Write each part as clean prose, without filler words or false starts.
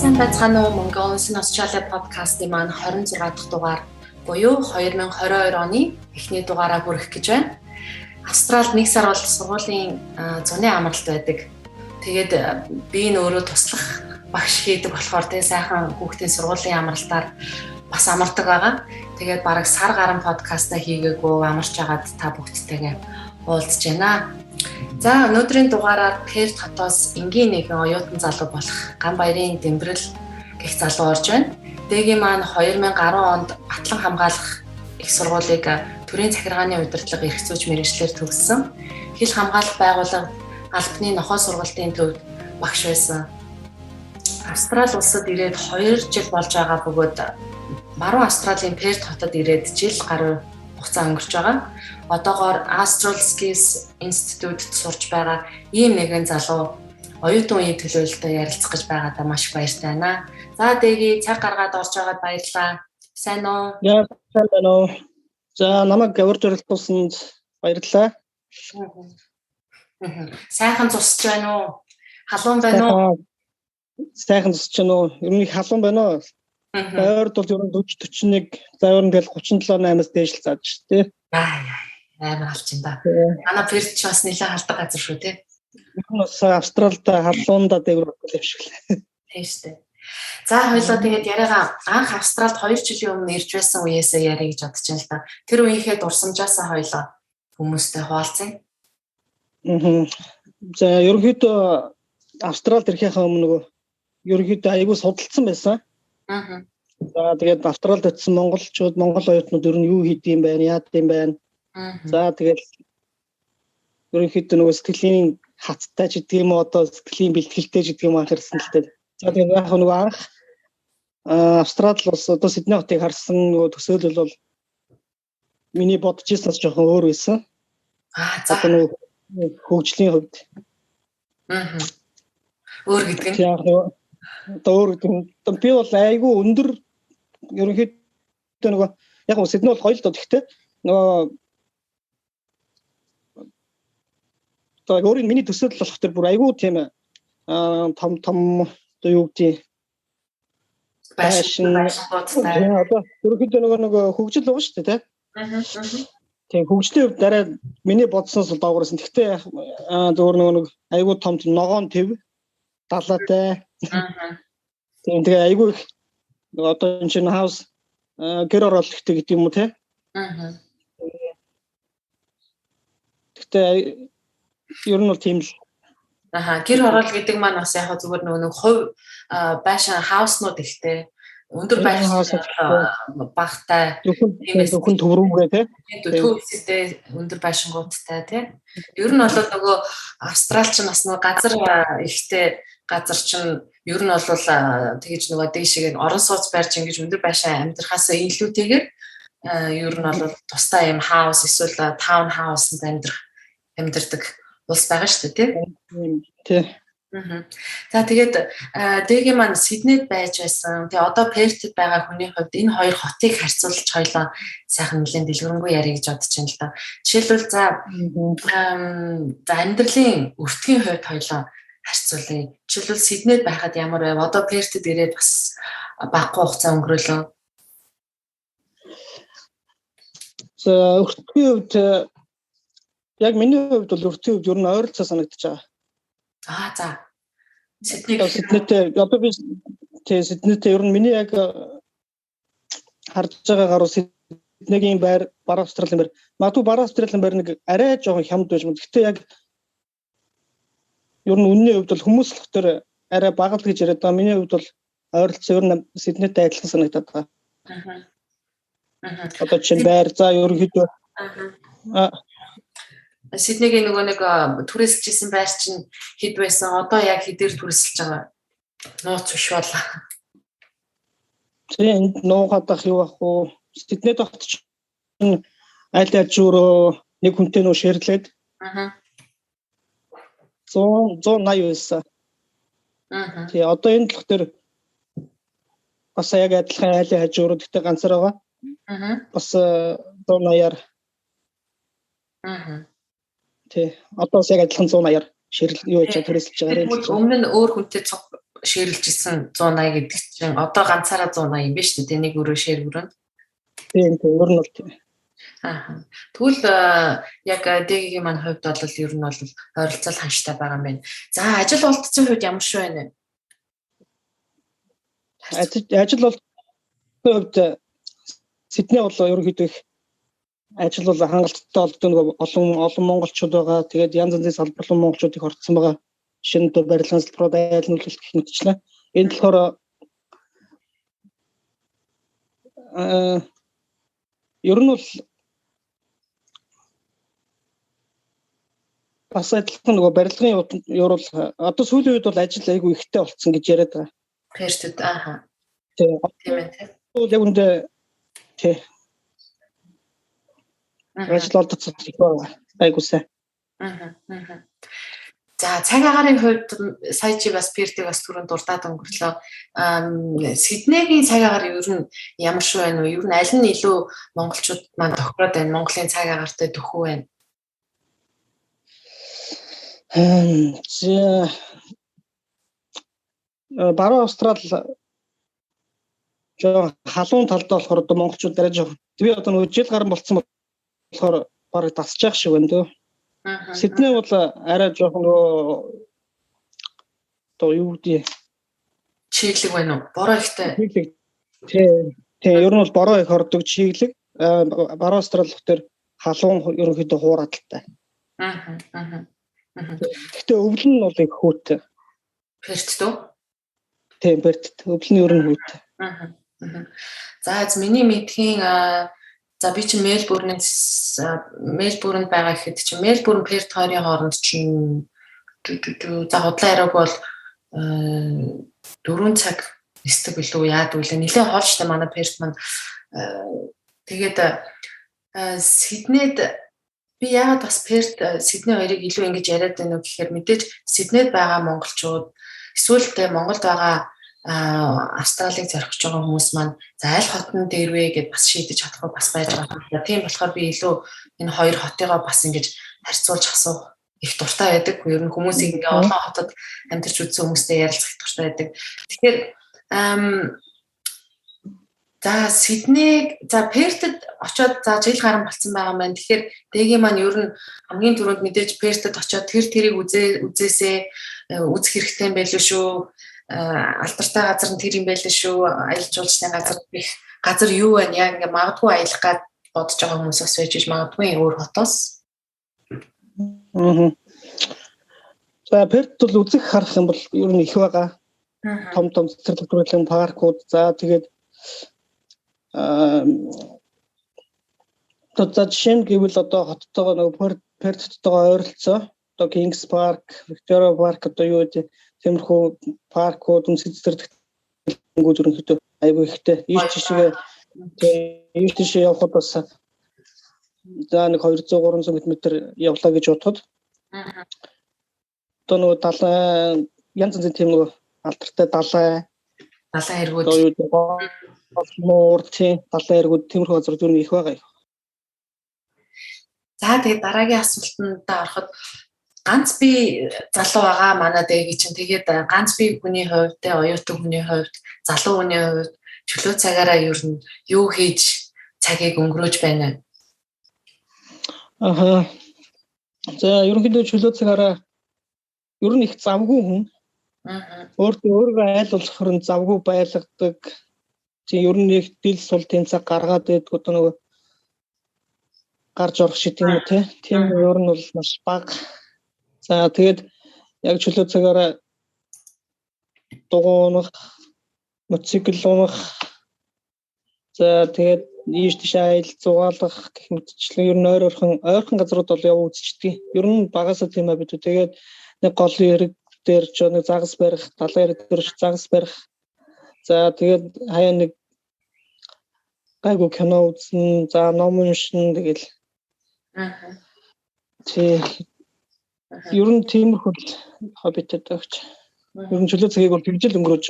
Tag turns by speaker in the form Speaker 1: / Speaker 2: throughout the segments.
Speaker 1: Сайн байцгаана уу Mongolian Australia podcast-ийн маань 26 дахь дугаар буюу 2022 оны эхний дугаараа хүрэх гэж байна. Австралид 1 сар бол сургуулийн зуны амралт байдаг. Тэгээд би энэ өөрөө туслах багш хийдэг болохоор тэгээ сайхан хүүхдийн сургуулийн амралтаар бас амардаг байгаа. Тэгээд бараг сар гарan подкаста хийгээгүй амарч агаад та бүгдтэйгээ уулзж байна. За өнөөдрийн дугаараар Перт хотоос энгийн нэгэн оюутан залуу болох Ганбаярын Дэмбэрэл гэх залуу орж байна. Дэгийн маань 2010 онд Батлан хамгаалах их сургуулийг төрийн захиргааны удирдлага эрх зүйч мэргэжлэр төгссөн. Хил хамгаалах байгууллага албаны нохой сургалтын төвд багш байсан. Австрали улсад ирээд 2 жил болж байгаа бөгөөд баруун Австралийн Перт хотод ирээд жил гаруй хугацаа өнгөрч байгаа. Одоогоор Astral Skills Institute-д сурч байгаа ийм нэгэн залуу оюутан үеийн төлөөлөлтөд ярилцах гэж байгаадаа маш баяртай байна. За дэги цаг гаргаад орж байгаад баярлалаа. Сайн уу?
Speaker 2: Яа, сайн байна уу? За намайг урьж оролцуулсанд баярлалаа.
Speaker 1: Сайхан зусч байна уу? Халуун байна уу?
Speaker 2: Сайхан зусч байна уу? Ер нь халуун байна уу? Ойрд бол ер нь 40 41, за ер нь тэгэл 37-8-аас дээш л зааж шүү дээ.
Speaker 1: Амар халчин да. Манай Перт ч бас нэлээд халдаг газар шүү тий.
Speaker 2: Бас Австралид халуунда дээгүүр болов шиг л.
Speaker 1: Тийм шүү дээ. За хоёлоо тэгээд яриагаа анх Австралид 2 жилийн өмнө ирж байсан үеэсээ яриа гэж бодож байна л да. Тэр үеийнхээ дурсамжаасаа хоёлоо хүмүүстэй хуваалцъя.
Speaker 2: За ерөнхийдөө Австралид ирэхээс өмнө нөгөө ерөнхийдөө аягүй судалсан байсан. За тэгээд Австралид очисон монголчууд, монгол оюутнууд ер нь юу хийдэм бэ, яад юм бэ? За тэгээд ерөнхийдөө нөгөө сэтгэлийн хаттай ч гэдэг юм уу, одоо сэтгэлийн бэлтгэлтэй ч гэдэг юм анхаарсан л дээ. За тэгээд яг нөгөө анх Австрали улс одоо Сидней хотыг харсан нөгөө төсөөлөл бол миний бодож ирсэнээс жоохон өөр байсан.
Speaker 1: За
Speaker 2: нөгөө хөгжлийн хувьд.
Speaker 1: Өөр гэдэг нь.
Speaker 2: Одоо өөр гэдэг нь би бол айгүй өндөр ерөнхийдөө нөгөө яг нь Сидней бол хоёул доо гэхдээ нөгөө одоо өөрийн миний төсөөлөл болох тэр бүр айгүй тийм том одоо юу гэдэг
Speaker 1: байшин бодтой.
Speaker 2: Одоо ерөнхийдөө нөгөө хөгжил байгаа шүү дээ тийм хөгжлийн хувьд дараа миний бодсноос л доогоорсон. Гэхдээ зөвөр нөгөө айгүй том ногоон төв далаатай. Тийм тэгээ айгүй их одоо энэ чинь хаус гэр оролттой гэдэг юм уу те. Гэхдээ ер нь бол тийм л.
Speaker 1: Гэр орол гэдэг маань бас яг зүгээр нөгөө хувь байшин хауснууд ихтэй өндөр байшин багтай
Speaker 2: зөвхөн төврүүгээ те.
Speaker 1: Төвсөдөө өндөр байшингуудтай те. Ер нь бол нөгөө Австралч нь бас нөгөө газар ихтэй газар чинь ер нь бол тэгэж нөгөө дээшээ орон сууц барьж ингэж өндөр байшин амьдрахаас илүүтэйгээр ер нь бол тусдаа юм хаус эсвэл таун хаусанд амьдардаг улс байгаа шүү дээ
Speaker 2: тий.
Speaker 1: За тэгээд дэгийн маань Сиднейд байж байсан. Тэгээ одоо Пертэд байгаа хүний хувьд энэ хоёр хотыг харьцуулж хоёлоо сайхан нэлээд дэлгэрэнгүй яриа гэж бодож байна л да. Жишээлбэл за амьдралын өртгийн хувьд хоёлоо харьцуулъя. Жишээлбэл Сиднейд байхад ямар байв? Одоо Пертэд ирээд бас багагүй хугацаа өнгөрөөлөө.
Speaker 2: За өртгийн хувьд яг миний хувьд бол өртгийн хувьд ер нь ойролцоо санагдаж байгаа.
Speaker 1: За.
Speaker 2: Сиднейтэй одоо би Сиднейтэй ер нь миний яг харж байгаа гаруй Сиднейгийн байр баруун Австралийн байр. Магадгүй баруун Австралийн байр нэг арай жоохон хямд байж магадгүй. Гэхдээ яг ер нь үнний хувьд бол хүмүүс л хөтөр арай бага л гэж яриад байгаа. Миний хувьд бол ойролцоо ер нь Сиднейтэй адилхан санагдаад байгаа. Одоо чинь байр за ерөнхийдөө
Speaker 1: Сиднейгийн нөгөө нэг түрээсэлж исэн байр чинь хэд байсан? Одоо яг хэдээр түрээсэлж байгаа? Нууц биш болоо.
Speaker 2: Тийм нуугадах юу ах уу? Сиднейд огт чинь аль ажууруу нэг хүнтэй нөө ширлээд. 180 байсан. Тэгээ одоо энэ талх дээр бас яг адилхан айлын хажуурууд гэдэг ганцаар байгаа. Бас 180-аар. Тий. Одоо яг адилхан 180-аар ширэл юу яаж түрээсэлж байгаа юм.
Speaker 1: Өмнө нь өөр хүнтэй шеэрлж исэн 180 гэдэг чинь одоо ганцаараа 180 юм ба шүү дээ. Нэг өрөө шеэр өрөөнд.
Speaker 2: Тийм ер нь бол тийм.
Speaker 1: Аа. Тэгвэл яг дэгийн маань хувьд бол ер нь бол ойролцоол ханштай байгаа юм байна. За ажил олдсон хувьд ямар шүү вэ?
Speaker 2: Ажил бол хувьд Сидней бол ерөнхийдөө ажил бол хангалттай олддог нэг олон монголчууд байгаа. Тэгээд янз янзын салбарлын монголчууд их орцсон байгаа. Жишээ нь барилгын салбарууд, айл нүүлэлт гэх мэтчлэн. Энэ болохоор ер нь бол бас адилхан нөгөө барилгын юурал одоо сүүлийн үед бол ажил айгүй ихтэй болцсон гэж яриад байгаа.
Speaker 1: Перстэд ааха.
Speaker 2: Тийм
Speaker 1: ээ.
Speaker 2: Яг үндэ тий. Ажил олдсон их байгаа. Айгуусаа.
Speaker 1: За цаг агарын хувьд сая чи бас Пертиг бас түрүүнд дурдаад өнгөрлөө. Сиднейгийн цаг агаар ер нь ямар шүү вэ? Ер нь аль нь илүү монголчууд маань тохироод байна? Монголын цаг агаартай төхөө байна?
Speaker 2: Баруун Австрал халуун талд болохоор одоо монголчууд арай жоох. Би одоо нөгөө жил гарсан болцсон болохоор барыг тасчих шиг байна дөө. Сидней бол арай жоох нөгөө одоо юу гэдэг
Speaker 1: чиглэг байна уу? Бороо ихтэй.
Speaker 2: Тийм. Ер нь бол бороо их ордог чиглэг. Баруун Австрал дээр халуун ерөнхийдөө хууралтай. Гэтэ өвөл нь бол их хүүтэй.
Speaker 1: Перт дөө?
Speaker 2: Тийм, перт. Өвөл нь ер нь хүүтэй.
Speaker 1: За миний мэдхийн за би чи Мельбурнд байгаа гэхэд чи Мельбурн Перт хоёрын хооронд чинь за худлаа яриаг бол 4 цаг нисдэг билүү яадаг вэ? Нилээ хоол штэ манай Перт маань тэгээд Сиднейд би яагаад бас Перт Сидней хоёрыг илүү ингэж яриад байна уу гэхээр мэдээж Сиднейд байгаа монголчууд эсвэл тэ Монголд байгаа Австралиг зорхиж байгаа хүмүүс маань за аль хотын дээрвэ гэд бас шийдэж чадахгүй бас байж байгаа. Тийм болохоор би илүү энэ хоёр хотыгоо бас ингэж харьцуулж асуух их дуртай байдаг. Ер нь хүмүүсийг ингээ олон хотод амьдарч үзсэн хүмүүстэй ярилцах их дуртай байдаг. Тэгэхээр за Сидней за Пертэд очиод за жил гарсан болсон байгаа маань. Тэгэхээр дэгийн маань ер нь хамгийн түрүүнд мэдээж Пертэд очиод тэрийг үзээсээ үзэх хэрэгтэй юм байлээ шүү. Алдартай газар нь тэр юм байлээ шүү. Аялал жуулчны газар юу вэ? Яг ингээ магадгүй аялах гад бодож байгаа хүмүүс бас байж магадгүй өөр хотоос.
Speaker 2: За Перт бол үзэх харах юм бол ер нь их байгаа. Том цэцэрлэг төрлийн паркууд за тэгээд одоо жишээ нь гэвэл одоо хоттойгоо нөгөө Перттойгоо ойролцоо одоо Kings Park, Victoria Park одоо юу гэдэг тиймэрхүү паркууд үндэс цэцэрлэгүүд ерөнхийдөө айгүй ихтэй. Ийш тийшээ явхад бас за нэг 200-300 м явлаа гэж бодоход одоо нөгөө далайн янз янзын тийм нөгөө алдартай далайн эргүүд далайн эргүүд тиймэрхүү газар юу нэг их байгаа юм.
Speaker 1: За тэгээд дараагийн асуултанд ороход ганц би залуу байгаа манай дэги чинь тэгээд ганц би хүний хувьд те оюутан хүний хувьд залуу хүний хувьд чөлөө цагаараа ер нь юу хийж цагийг өнгөрөөж байна вэ?
Speaker 2: За ерөнхийдөө чөлөө цагаараа ер нь их завгүй хүн. Өөртөө айл болохоор завгүй байлгадаг. Тийм ер нь их дил сул тэнцэг гаргаад байдаг одоо нөгөө гарч орох шиг тийм үү те. Тийм ер нь бол маш бага. За тэгээд яг чөлөө цагаараа дугуйнах, мотоцикл унах. За тэгээд ийш тийш айл зугаалгах гэх мэтчлэн ер нь ойрхон газрууд бол яв үзчихдэг. Ер нь багасаа тийм аа бид. Тэгээд нэг голын эрэг дээр ч нэг загас барих, далайн эрэг дээр загас барих. За тэгээд хаяа нэг гайгүй кино үзэн, за ном уншин тэгэл. Ер нь тиймэрхүү хоббитэй дагч. Ер нь чөлөө цагийг бол тэгжэл өнгөрөөж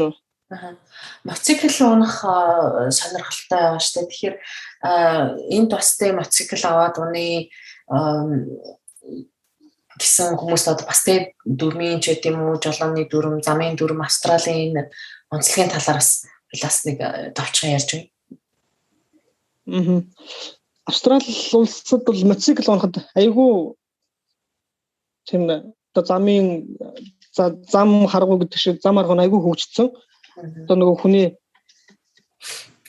Speaker 2: байгаа.
Speaker 1: Мотоцикл унах сонирхолтой байгаа шүү дээ. Тэгэхээр энэ тустай мотоцикл аваад уны гэсэн хүмүүст одоо бас тэ дүрмийн ч гэдэм үү, жолооны дүрм, замын дүрм, Австралийн энэ онцлогийн талаар бас нэг товчхон ярьж
Speaker 2: байна. Австрали улсад бол мотоцикл унахад айгүй тийм одоо зам харгуу гэдэг шиг зам арга айгүй хөгжсөн. Одоо нөгөө хүний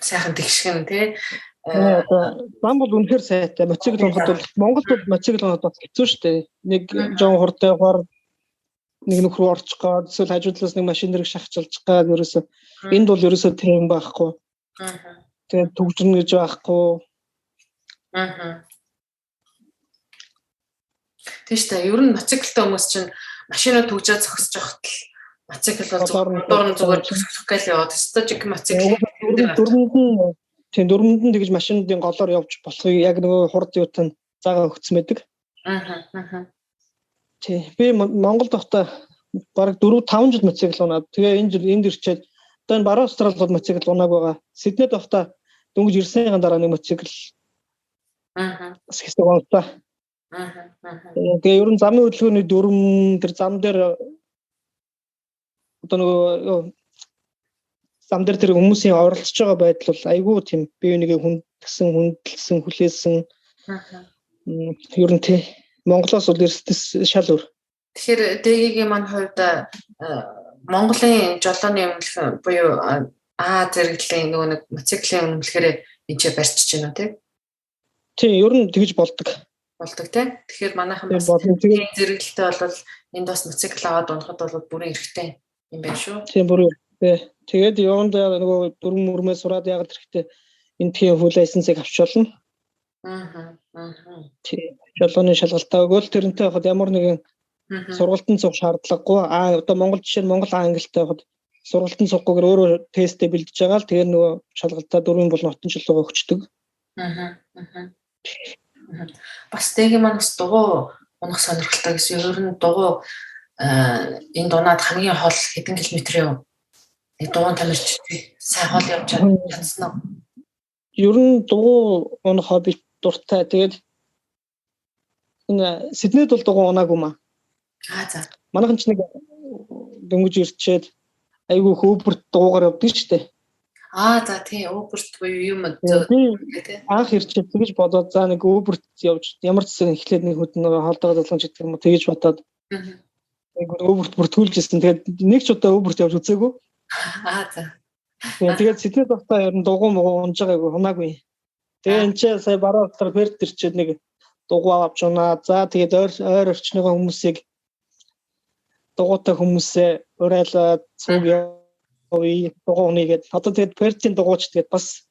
Speaker 1: сайхан тэгшгэн тий.
Speaker 2: Одоо зам бол үнэхээр сайтай. Мотоцикл унахад бол Монголд бол мотоцикл унахад бас хэцүү шүү дээ. Нэг жоон хурдтайгаар нэг нөх рүү орчих гоод эсвэл хажуу талаас нэг машин дэрэг шахачилж гад ерөөсө энд бол ерөөсө тийм байхгүй. Тэгээд төгжрнө гэж байхгүй.
Speaker 1: Тийш та ер нь мотоциклтай хүмүүс чинь машинаа төгжөөд зогсож явахад л мотоцикл бол дурн зүгээр төгсөх гээл яваад стожик мотоцикл
Speaker 2: дөрмөнд нь тэгж машинуудын голоор явж болохыг яг нөгөө хурд юутан заагаа өгсөн байдаг. Тий. Би Монголд байхдаа бараг 4-5 жил мотоцикл унаад тэгээ энэ жил энд ирчээд одоо энэ баруун Австралид бол мотоцикл унааг байгаа. Сиднейд байхдаа дөнгөж ирсэнийхэн дараа нэг мотоцикл бас хэсэг унтаа. Тэгээ ер нь замын хөдөлгөөний дүрм тэр зам дээр одоо нөгөө зам дээр тэр хүмүүсийн оролцож байгаа байдал бол айгүй тийм бие бинийгээ хүндэлсэн хүлээсэн. Ер нь тий Монголоос бол эрсдэс шал өөр.
Speaker 1: Тэгэхээр дэгийн маань хувьд Монголын жолооны өмнөх буюу зэрэглэлийн нөгөө нэг мотоциклийн өмнөхөр энд барьчихж байна уу тий?
Speaker 2: Тий ер нь тэгж болдог
Speaker 1: тий. Тэгэхээр манайхан бас зэрэглэлтэй бол энд бас мотоцикл аваад унахад бол бүрэн эрэхтэй юм байна шүү.
Speaker 2: Тийм бүрэн эрэхтэй. Тэгээд юунд нөгөө дүрм мөрмөө сураад ягаад хэрэгтэй энэ тийм full license-ыг авч болно. Тийм жолооны шалгалтаа өгөөл тэрнтэй байхад ямар нэгэн сургалтын цуг шаардлагагүй. Одоо Монгол жишээ нь Монгол англитай байхад сургалтын цуггүйгээр өөрөө тестээ бэлдэж байгаа л тэгээд нөгөө шалгалтаа дөрвийн бол нотон шилгээ өгчдөг.
Speaker 1: Бас дэгийн маань бас дугуй унах сонирхолтой гэсэн. Ер нь дугуй энд унаад хамгийн хол хэдэн километр юу? Нэг дугуй тамирч сайн хол явж чадсан уу?
Speaker 2: Ер нь дугуй унах хобби дуртай. Тэгээд энэ Сиднейд бол дугуй унаагүй маа.
Speaker 1: За.
Speaker 2: Манайхан ч нэг дөнгөж ирчээд айгүй хөөбөрт дугуйгаар явдаг шүү дээ.
Speaker 1: За тий Uber-т буюу юм
Speaker 2: анх ирчээд тэгж бодоод за нэг Uber-т явж ямар ч зүйл эхлээд нэг хөдөн хоолтойгоо залгамж гэдэг юм уу тэгж бодоод нэг Uber-т бүртгүүлжсэн. Тэгээд нэг ч удаа Uber-т явж үзээгүй.
Speaker 1: За.
Speaker 2: Тэгээд Сиднейд байхдаа ер нь дугуй унж байгаагүй унаагүй. Тэгээ энэ ч сая баруун талаар Перт ирчээд нэг дугуй авч унаа. За тэгээд ойр орчныхоо хүмүүсийг дугуйтай хүмүүсээ урайлаад цуг дугуй уныгээд одоо тэгээд Пертийн дугуйч тэгээд бас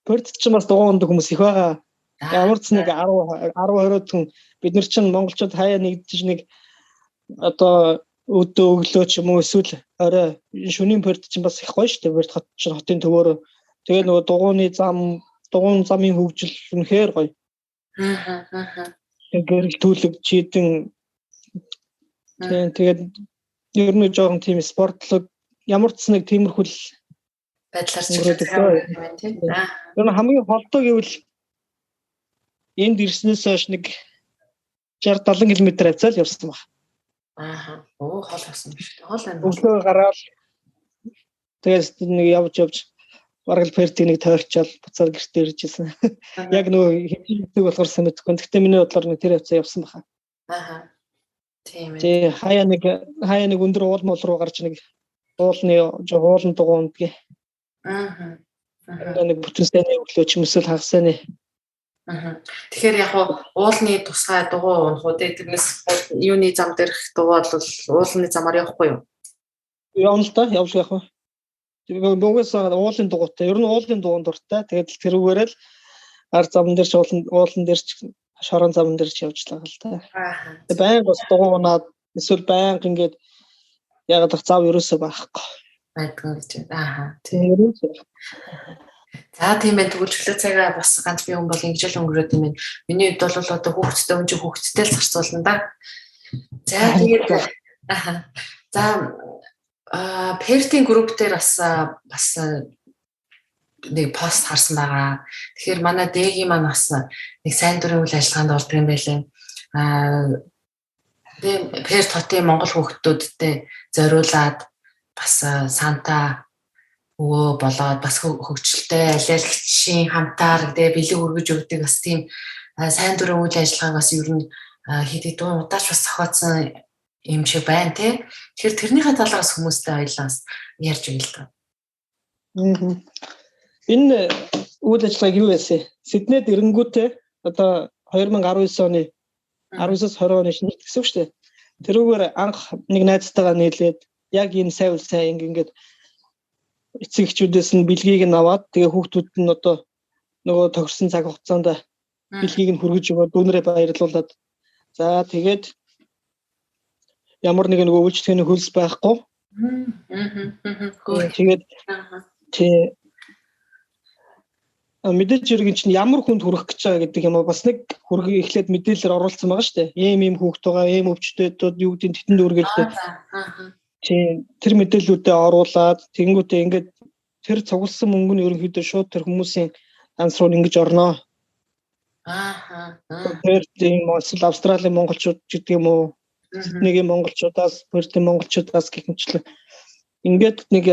Speaker 2: Перт ч бас дугуй ундаг хүмүүс их байгаа. Ямар ч нэг 10-20 хүн бид нар чинь монголчууд хаяа нэгдэж нэг одоо өдөө өглөө ч юм уу эсвэл орой шөнийн Перт чинь бас их гоё шүү дээ. Перт хот чинь хотын төвөөрөө тэгээд нөгөө дугуйн замын хөгжил үнэхээр гоё. Гэрэл түлэг чийдэн тэгээд ер нь жоохон тийм спортлог ямар ч нэг тиймэрхүүл
Speaker 1: байдлаар чиглүүлдэг юм байна тийм.
Speaker 2: Ер нь хамгийн холдоо гэвэл энд ирснээс хойш нэг 60-70 км авцаал явсан баг.
Speaker 1: Хол авсан биш. Хол байна.
Speaker 2: Өглөө гараад тэгээд нэг явж бараг л Пертиг нэг тойрчаал буцаад гэртээ иржсэн. Яг нөгөө хэвчээ болохоор санагдахгүй. Гэхдээ миний бодлоор нэг тэр явцаа явсан баха. Тийм ээ. Тэ хаяа нэг өндөр уул мол руу гарч нэг уулын дугуй ундгээ. Нэг бүтэнсэний өглөө ч юм эсвэл хагасны.
Speaker 1: Тэгэхээр яг уулны тусгай дугуй унах уу тэрнээс юуны зам дээрх дугуй бол уулны замаар явахгүй юу?
Speaker 2: Явна л да, явж явах уу. Нөгөөс уулын дугуйтай. Ер нь уулын дугуйн дуртай. Тэгээд тэрүүгээрээ л ар замн дээр ч уулан дээр ч шорон замн дээр ч явж байгаа л да. Баян бас дугуй унаад эсвэл баян ингээд яг зав ерөөсөө байхгүй.
Speaker 1: Байдгүй гэж. Тийм. За тийм ээ тэгвэл чөлөө цагаа бас ганц би хүн бол ингэж л өнгөрөөд юм байна. Миний хувьд бол одоо хүүхдтэй л зарцуулна да. За тэгээд Пертийн групп дээр бас нэг пост харсан байгаа. Тэгэхээр манай дэгийн маань бас нэг сайн дурын үйл ажиллагаанд ордог юм байлээ. Тэгээ Перт хотын Монгол хүүхдүүдтэй зориулаад бас санта өвөө болоод бас хөгжилтэй алиалагчийн хамтаар тэгээ бэлэг өргөж өгдөг бас тийм сайн дурын үйл ажиллагааг бас ер нь хэд хэдэн удаач бас зохиоцсон юм шиг байна тий. Тэгэхээр тэрнийхээ талаас хүмүүстэй ойлоос ярьж өгье л доо.
Speaker 2: Энэ үйл ажиллагааг юу яасан? Сиднейд ирэнгүүтээ одоо 2019 оны 19-с 20 оны шинэ гэсэн үг шүү дээ. Тэрүүгээр анх нэг найзтайгаа нийлээд яг энэ сайн ингээд эцэг эхчүүдээс нь бэлгийг нь аваад тэгээ хүүхдүүд нь одоо нөгөө тохирсон цаг хугацаанд бэлгийг нь хүргэж өгөөд дүүнэрээ баярлуулад за тэгээд ямар нэгэн нөгөө үйлчлэгээний хөлс байхгүй. Тэгээд тий мэдээж иргэн чинь ямар хүнд хүрэх гэж байгаа гэдэг юм бас нэг хүрхийг эхлээд мэдээлэлээр оруулсан байгаа шүү дээ. Ийм хүүхд байгаа, ийм өвчтөд юу гэдэг тэтэн дүүргэлтэй. Тий тэр мэдээллүүдээ оруулаад тэгэнгүүтээ ингээд тэр цугласан мөнгө нь ерөнхийдөө шууд тэр хүмүүсийн ганц руу ингэж орноо. Тэр тийм Австралийн монголчууд гэдэг юм уу? Сиднейгийн монголчуудаас, Пертийн монголчуудаас гэх мэтлээ. Ингээд нэг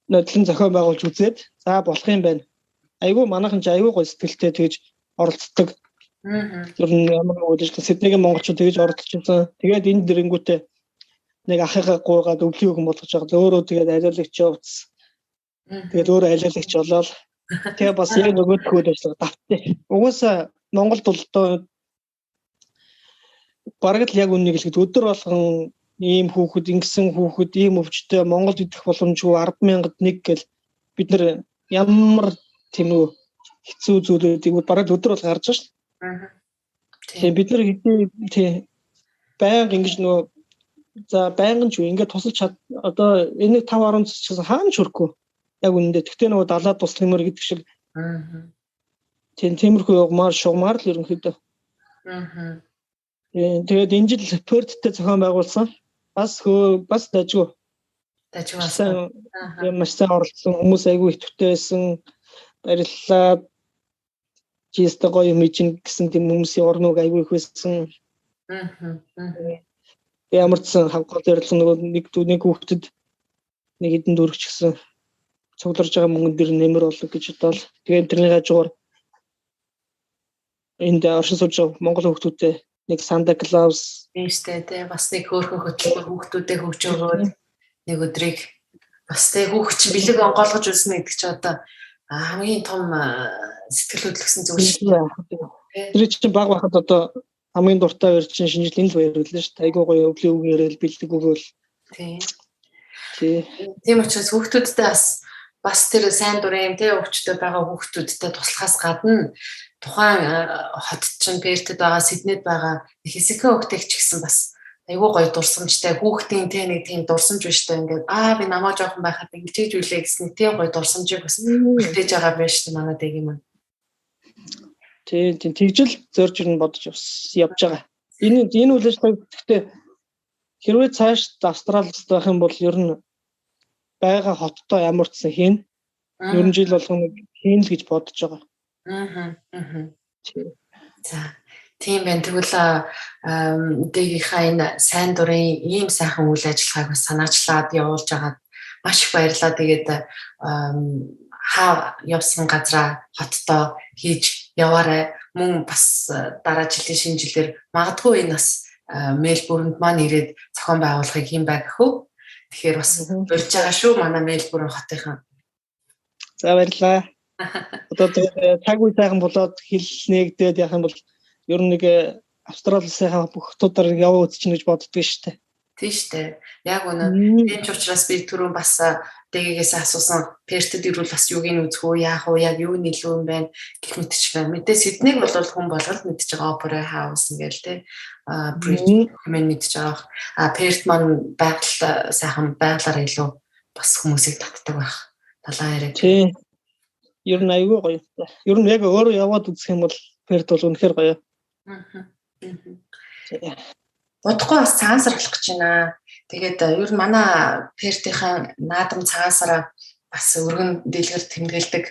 Speaker 2: нодлон зохион байгуулж үзээд за болох юм байна. Айгүй манайхан ч айгүй гой сэтгэлтэй тэгж оролцдог. Тэр ямар нэг үйл Сиднейгийн монголчууд тэгж оролцож байсан. Тэгээд энэ дэрэнгүүтээ нэг ахыгаа гуйгаад өвлийн хүн болгож байгаа. Өөрөө тэгээд алиалагч явц. Тэгээд өөрөө алиалагч болоод тэгээ бас яг нөгөөдхөө үйл ажиллагаа давттай. Угаасаа Монголд бол бараг л яг үннийг хэлэхэд өдөр болгон ийм хүүхэд, ингэсэн хүүхэд, ийм өвчтөй Монголд идэх боломжгүй 10,000-д нэг гэл бид нар ямар тийм үү хэцүү зүйлүүдийг бараг өдөр бол гарч байгаа шүү дээ. Тийм бид нар тийм байнга ингэж нөгөө за байнгын ч ингээд тусалж чад одоо энэ 5-10 ч гэсэн хаана ч хөрөхгүй яг үнэндээ тэгтээ нөгөө далаад туслах юмэр гэдэг шиг тиймэрхүү явмаар шугамар л ерөнхийдөө тэгээд энэ жил Перттэй зохион байгуулсан бас дажгүй маш сайн оролцсон хүмүүс айгүй идэвхтэй байсан баярлалаа чист гоё юм ижин гэсэн тийм хүмүүсийн орног айгүй их байсан ямарчсан хавгал ярилцсан нөгөө нэг хүүхдэд нэг хэдэн дөрөвч гэсэн цугларж байгаа мөнгөн дэр нэмэр болог гэж бодлоо. Тэгээд тэрний хажуугаар энд оршин сууж байгаа Монгол хүүхдүүдтэй нэг Santa Claus
Speaker 1: нэртэй тий бас нэг хөөрхөн хөтөлбөр хүүхдүүдэд хөгж өгөөд нэг өдрийг бас тий хүүхч бэлэг онгойлгож үлснэ гэдэг чинь одоо хамгийн том сэтгэл хөдлөсөн зүйл шүү дээ.
Speaker 2: Тэр чинь баг байхад одоо хамгийн дуртай хоёр чинь шинэ жил энэ л баяр үлээ шүү дээ. Айгуу гоё өвлийн үг яриад бэлдэг өгөөл.
Speaker 1: Тийм учраас хүүхдүүдтэй бас тэр сайн дурын тий өвчтөй байгаа хүүхдүүдтэй туслахаас гадна тухайн хотод чинь Пертэд байгаа, Сиднейд байгаа хэсэгхэн хүүхдтэй ч гэсэн бас айгуу гоё дурсамжтай хүүхдийн тий нэг тийм дурсамж биш үү ингээд би намаа жоохон байхад ингэж үлээ гэсэн тийм гоё дурсамжийг бас үлдээж байгаа байж тээ манай дэг юм.
Speaker 2: Тийм тэгжэл зорж ирнэ бодож явж байгаа. Энэ үйл ажиллагааг гэхдээ хэрвээ цааш Австралид байх юм бол ер нь байгаа хоттой ямар ч сан хийн. Ерөн жил болгоно хийн л гэж бодож байгаа.
Speaker 1: За тийм байна. Тэгвэл дэгийнхаа энэ сайн дурын ийм сайхан үйл ажиллагааг бас санаачлаад явуулж байгаад маш их баярлалаа. Тэгээд явсан газраа хоттоо хийж яваарай. Мөн бас дараа жилийн шинэ жилээр магадгүй энэ бас Мельбурнд маань ирээд зохион байгуулахыг хийм байх хөө. Тэгэхээр бас урьж байгаа шүү манай Мельбурн хотынхан.
Speaker 2: За баярлалаа. Одоо цаг үе сайхан болоод хил нэгдээд яах юм бол ер нь нэг Австралийн бүх хотуудаар яваа үзчихнэ гэж боддөг шүү дээ.
Speaker 1: Тийм шүү дээ. Яг үнэ. Тийм ч учраас би түрүүн бас дээгээс асуусан Пертэд ирвэл бас юуг нь үзэх үү, яах вэ, яг юу нь илүү юм байна гэх мэтчлээ. Мэдээ Сиднейг бол хүн болгоод мэдж байгаа Opera House ингээл те. Bridge хэмээн мэдж байгаа. Перт маань байгаль сайхан байгалаар илүү бас хүмүүсийг татдаг байх. Талаа яриаг.
Speaker 2: Тийм. Ер нь айгүй гоё. Ер нь яг өөрөө яваад үзэх юм бол Перт бол үнэхээр гоё.
Speaker 1: Удахгүй бас цагаан сар болох гэж байна. Тэгээд ер нь манай Пертийн наадам цагаан сараа бас өргөн дэлгэр тэмдэглэдэг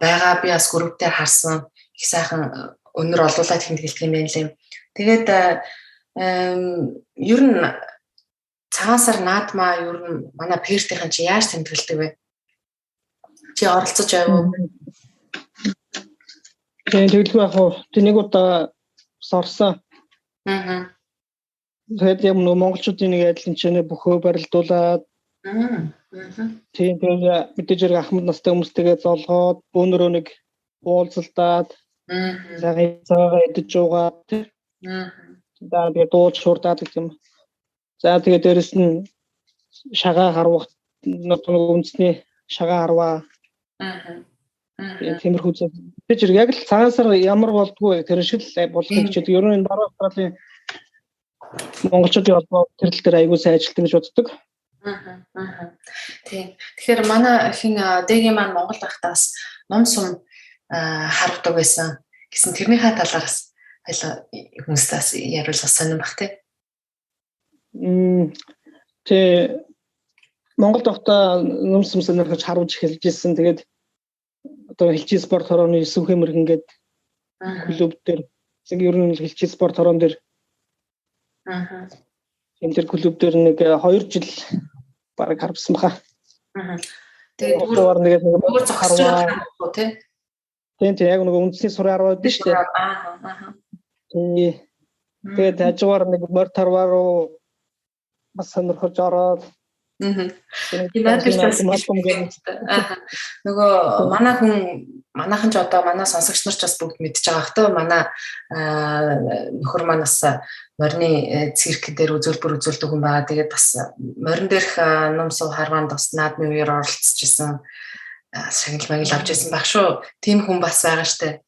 Speaker 1: байгаа. Би бас группээр харсан их сайхан өнөр олуулаад тэмдэглэдэг юм байна лээ. Тэгээд ер нь цагаан сар наадмаа ер нь манай пертийнхэн чи яаж тэмдэглэдэг вэ? Чи оролцож байв уу?
Speaker 2: Тэмдэглэхгүй яг уу тэнийг удаа сорсон. Тэгээд юм нөө монголчуудын нэг адилхан чинээ бөхөө барилдуулаад тийм тэгээд мэдээж хэрэг ахмад настай хүмүүстэйгээ золгоод бөөнөрөө нэг уулзалдаад цагаа идэж уугаад тэгээд дууж шуурдаад гэх юм. За тэгээд дээрэс нь шагаа харвах нэг үндэсний шагаа харваа. Тиймэрхүү зүйл. Мэдээж хэрэг яг л цагаан сар ямар болдгоо тэр шиг л болох гэж байна. Ер нь баруун Австралийн монголчуудын холбоо тэр тал дээр аягүй сайн ажилтдаг гэж боддог.
Speaker 1: Тийм. Тэгэхээр манай хин дэгийн маань Монголд байхдаас ном сум харагдаг байсан гэсэн тэрнийхээ талаараас хүмүүстээс яриулах сонирхох тий. Тэ
Speaker 2: Монголд байхдаа ном сум сонирхож харуулж эхэлж ирсэн. Тэгээд одоо хэлчийн спорт хорооны Сүнхэ мэргэн гээд клуб дээр ер нь хэлчийн спорт хороон дээр энэ төр клуб дээр нэг 2 жил баг харсан баха.
Speaker 1: Тэгээд зүгээр зогсож байгаа уу тий?
Speaker 2: Тийм яг нэг үндэсний сурын 10 дээ шүү дээ. Тэгээд хажуугаар нэг морь тарваа руу бас сонирхож ороод
Speaker 1: нөгөө манайхан ч одоо манай сонсогч нар ч бас бүгд мэдж байгаа хтөө манай нөхөр манаас морины цирк дээр үзүүлбэр үзүүлдэг хүн байгаа. Тэгээд бас морин дээрх ном сум харваанд бас наадмын үеэр оролцож исэн шагнал магил авч исэн баг шүү. Тим хүн бас байгаа штэ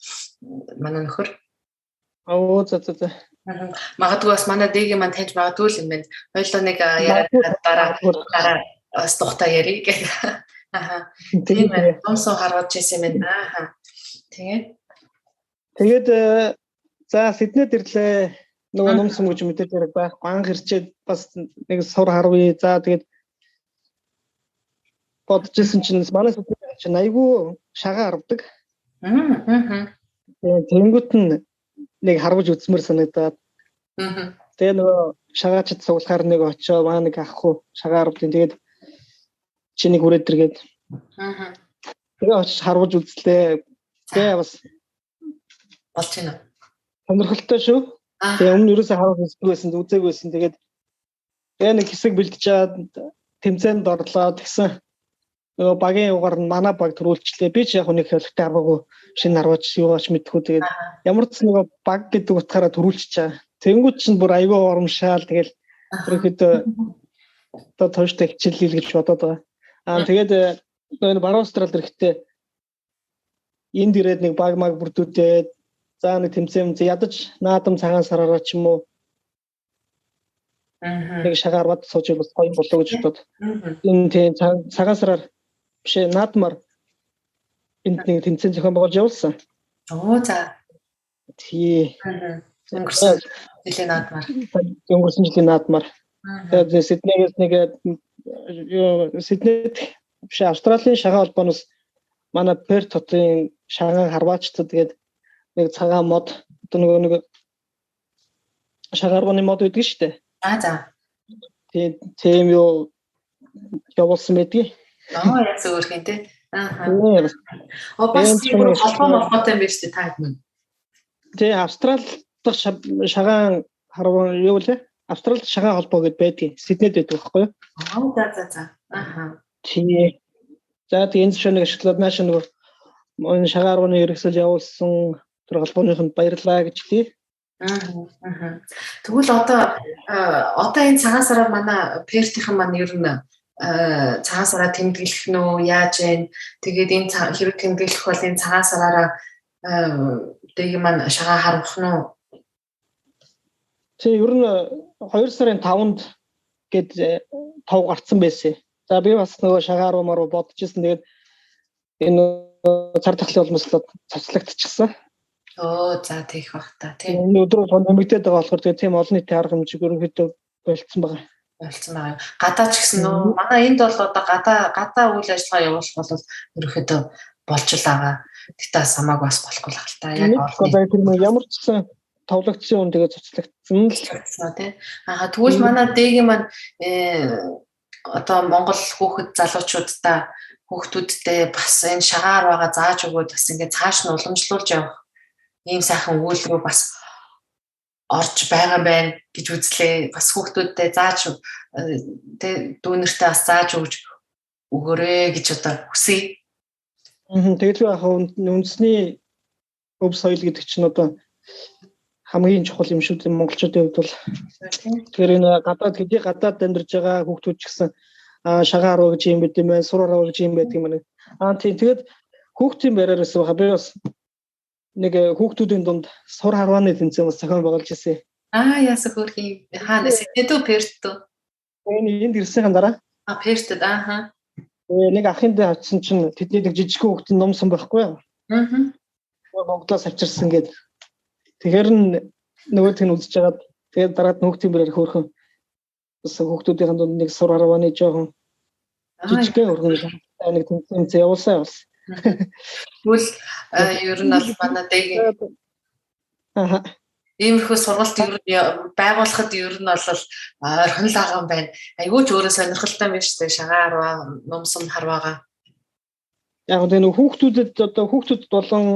Speaker 1: манай нөхөр.
Speaker 2: За.
Speaker 1: Магадгүй бас манай дэгийн маань таньж магадгүй л юм байна. Хоёулаа нэг яриад дараа бас тухтай ярий гэх. Тийм ээ. Томсоо хараад чийсэн юм байна.
Speaker 2: Тэгээд за Сиднейд ирлээ. Нөгөө ном сум гэж мэдээж хэрэг байхгүй. Анх ирчээд бас нэг сур харвээ. За тэгээд бодож исэн чинь манай Сиднейд чинь айгүй шагаа харвдаг. Тэнгүүт нь нэг харваж үзмэр санагдаад. Тэгээ нөгөө шагаачд суглахаар нэг очоо маа нэг ахгүй шагаа харвдیں۔ Тэгээд чиний хүрээд иргээд. Тэгээ очиж харваж үзлээ. Тэгээ бас
Speaker 1: болж байна.
Speaker 2: Сонирхолтой шүү. Тэгээ өмнө ерөөсөө харваж үзсэн үзээгүй байсан. Тэгээд тэгээ нэг хэсэг бэлтжээд тэмцээнд орлоо тэгсэн. Нөгөө багийн угаар нь манай баг төрүүлчлээ. Би ч яг нэг хөлтэй харваагүй шинэ харваач юугаач мэдхгүй. Тэгээд ямар ч нөгөө баг гэдэг утгаараа төрүүлчихээ. Тэнгүүд чинь бүр аягүй урамшаал тэгэл ерөөхдөө одоо тооштой хичээлэл гэж бодоод байгаа. Тэгээд энэ баруун Австралид ирэхдээ энд ирээд нэг баг маг бүрдүүлээд за нэг тэмцээн ядаж наадам цагаан сараараа ч юм уу нэг шагаар бод сууж бас гоё болоо гэж бодоод энэ тийм цагаан сараар биш наадмаар энд нэг тэмцээн зохион байгуулж явуулсан.
Speaker 1: За.
Speaker 2: Тий.
Speaker 1: Өнгөрсөн жилийн наадмаар.
Speaker 2: Өнгөрсөн жилийн наадмаар. Тэгээд Сиднейгээс нэг Сиднейд биш Австралийн шагаа холбооноос манай Перт хотын шагаа харваачтад тэгээд нэг цагаан мод одоо нэг шагаарганы мод өгдөг шүү дээ.
Speaker 1: За.
Speaker 2: Тийм юу явуулсан байдгийг.
Speaker 1: Яг зөвөрх юм те. Бас тийм холбоотой юм биш үү та хэд мэн.
Speaker 2: Тэгээ Австрал дахь шагаан харваа юу вэ? Австралид шагаан холбоо гэдээ байдгийг Сиднейд байдаг байхгүй юу?
Speaker 1: За.
Speaker 2: Тий. За тэгээ энэ шинэ ашиглаад нааш нэг шагаан харвааны хэрэгсэл явуулсан тэр холбооныхонд баярлалаа гэж тий.
Speaker 1: Тэгвэл одоо энэ цагаан сараар манай Пертийнхэн маань ер нь цагаан сараа тэмдэглэх нь үү яаж вэ? Тэгээд энэ хэрэг тэмдэглэх бол энэ цагаан сараараа дэгийн маань шагаа харвах нь үү?
Speaker 2: Тэг ер нь 2 сарын 5-нд гээд 5 гарцсан байсан. За би бас нөгөө шагаар руу бодож ирсэн. Тэгээд энэ цар тахлын улмслаад цоцлогдчихсан.
Speaker 1: За тийх бах та тийм.
Speaker 2: Энэ өдөр бол нэмэгдээд байгаа болохоор тэгээд тийм олон нийтийн арга хэмжээг ерөнхийдөө болцсон байгаа.
Speaker 1: Гадаа ч гэсэн нөө манай энд бол одоо гадаа үйл ажиллагаа явуулах бол ерөнхийдөө болж л байгаа. Тэгтээ самааг бас болохгүй л хаалта. Яг
Speaker 2: ямар ч гэсэн товлогдсон юм тэгээд цуцлагдсан л
Speaker 1: тий. Тэгвэл манай дэгийн маань одоо Монгол хүүхдүүдтэй бас энэ шагаар байгаа зааж өгөөд бас ингээд цааш нь уламжлуулж явах ийм сайхан өгүүлбэр бас орж байгаа байна гэж үзлээ. Бас хүүхдүүдтэй зааж дүүнертэй бас зааж өгөөрэй гэж одоо хүсье.
Speaker 2: Тэгээд яг үндэсний өв соёл гэдэг чинь одоо хамгийн чухал юм шүү дээ монголчуудын хувьд бол. Тэгэхээр энэ гадаад амьдарч байгаа хүүхдүүд ч гэсэн шагаар руу гэж юм байт юм байна, сураар руу гэж юм байдаг юм байна. Тийм тэгээд хүүхдийн байраас би бас нэг хүүхдүүдийн дунд сур харвааны тэмцээн бас зохион байгуулж ирсэн.
Speaker 1: Яасаа хөрхий хаанаас тэдүү Перт.
Speaker 2: Энд ирсэнийхэн дараа.
Speaker 1: Пертэд
Speaker 2: нэг ахын дээр авчихсан чинь тэдний нэг жижиг хүүхдийн номсон байхгүй юу? Монголоос авчирсан гэдэг. Тэгэхээр нөгөөдг нь үзэж хагаад тэгээд дараад хүүхдийн бэрээр хөөрхөн бас хүүхдүүдийн дунд нэг сур харвааны жоохон жижигхэн өргөн нэг тэмцээн явуулсан.
Speaker 1: Тэгвэл ер нь бол манай дэгийн иймэрхүү сургалт ер нь байгуулахад ер нь бол орхон л байгаа юм байна. Айгүй ч өөрөө сонирхолтой байна шүү дээ. Шагаар номсон харваага.
Speaker 2: Яг энэ хүүхдүүдэд одоо хүүхдүүд болон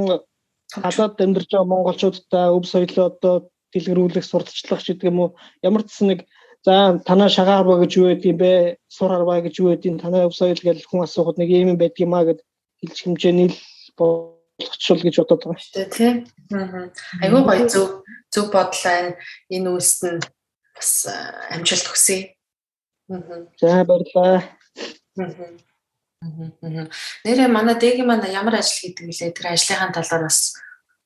Speaker 2: гадаад амьдарч байгаа монголчуудтай өв соёлоо одоо дэлгэрүүлэх сурталчлах гэдэг юм уу? Ямар ч нэг за танаа шагаар харва гэж юу байдаг юм бэ? Сур харва гэж юу байдаг? Танаа өв соёл гэж хүн асуухад нэг юм байдаг юм аа гэд хэлж хэмжээний л болгочул гэж бодоод байгаа шүү
Speaker 1: дээ тий. Айгүй гоё зөв бодлоо энэ үйлс нь бас амжилт хүсье.
Speaker 2: За баярлалаа.
Speaker 1: Нэрээ манай дэгийн маань ямар ажил хийдэг вэ? Тэр ажлынхаа талаар бас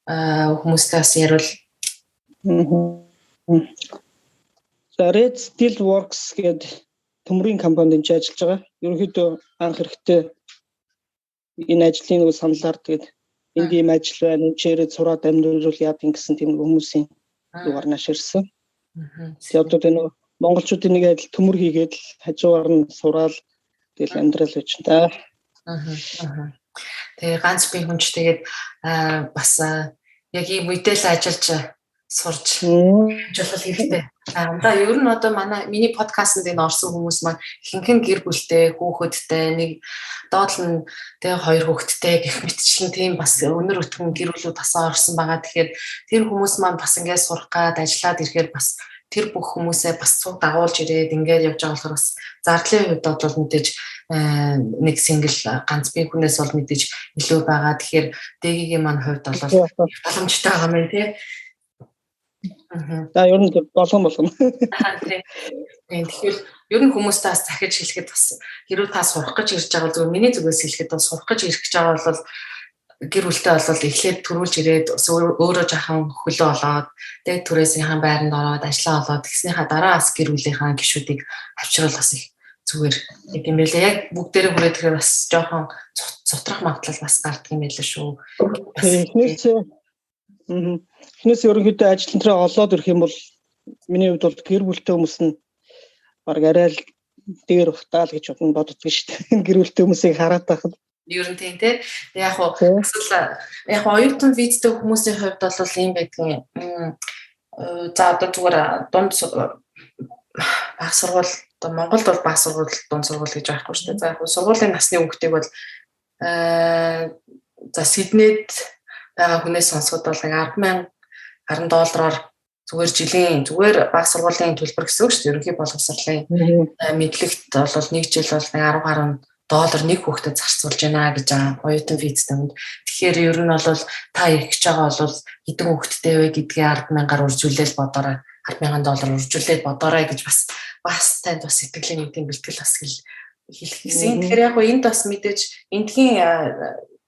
Speaker 1: хүмүүстэй бас ярил.
Speaker 2: Red Steel Works гэдэг төмрийн компанид ажиллаж байгаа. Ерөнхийдөө анх эрэхтэй энэ ажлын нэг саналаар тэгээд энд ийм ажил байна, энэ чирээ сураад амьдрал яадаг гэсэн тийм хүмүүсийн дугаар нааш ирсэн. Тэгээд одоо энэ монголчуудын нэг адил төмөр хийгээд хажуугаар нь сураал тэгэл амьдрал байж та.
Speaker 1: Тэгээ ганц би хүнч тэгээд бас яг ийм үедэл ажиллаж сурч жолол хэрэгтэй. Ер нь одоо миний подкастт энэ орсон хүмүүс маань ихэнх нь гэр бүлтэй, хүүхэдтэй, нэг доод нь тэгээ 2 хүүхэдтэй гэх мэтчлэн тийм бас өнөр өтгөн гэр бүлүүд тасаа орсон байгаа. Тэгэхээр тэр хүмүүс маань бас ингээд сурах гад ажиллаад ирэхээр бас тэр бүх хүмүүсээ бас цуг дагуулж ирээд ингээд явж байгаа болохоор бас зардлын хувьд бол мэдээж нэг single ганц бие хүнээс бол мэдээж илүү байгаа. Тэгэхээр дэгийн маань хувьд бол боломжтой байгаа юм тий.
Speaker 2: За ер нь болгон.
Speaker 1: Тэгэхээр ер нь хүмүүстээ бас захиж хэлэхэд бас хэрвээ та сурах гэж ирж байгаа зүгээр миний зүгээс хэлэхэд бас сурах гэж ирэх гэж байгаа бол гэр бүлтэй бол эхлээд төрүүлж ирээд өөрөө жаахан хөлөө олоод тэгээд түрээсийнхэн байранд ороод ажиллаа олоод тэгснийхаа дараа бас гэр бүлийнхаа гишүүдийг авчруул бас их зүгээр юм байлаа. Яг бүгдээрээ хүрээд тэгэхээр бас жоохон цутрах магадлал бас гардаг юм байлаа шүү.
Speaker 2: Эхнээс ерөнхийдөө ажилтнараа олоод ирэх юм бол миний хувьд бол гэр бүлтэй хүмүүс нь баг арай л дээр ухтаал гэж боддог шүү дээ. Гэр бүлтэй хүмүүсийг хараад байхад
Speaker 1: ер нь тийм тий. Яг яг оюутан визтэй хүмүүсийн хувьд бол ийм байдгийн. За одоо зүгээр дунд баг сургууль одоо Монголд бол баг сургууль дунд сургууль гэж байхгүй шүү дээ. За яг сургуулийн насны хүүхдийг бол за Сиднейд байгаа хүнээс сонсоход бол $10,000 зүгээр баг сургуулийн төлбөр гэсэн үг шүү дээ. Ерөнхий боловсролын мэдлэгт бол нэг жил бол $10,000 нэг хүүхдэд зарцуулж байна гэж байгаа оюутан визтэй хүнд. Тэгэхээр ер нь бол та ирэх гэж байгаа бол хэдэн хүүхэдтэй вэ гэдгийг $10,000 үржүүлээд бодоорой. $10,000 үржүүлээд бодоорой гэж бас танд бас сэтгэлийн нэгдийн бэлтгэл бас хэлэх гэсэн. Тэгэхээр яг энд бас мэдээж эндхийн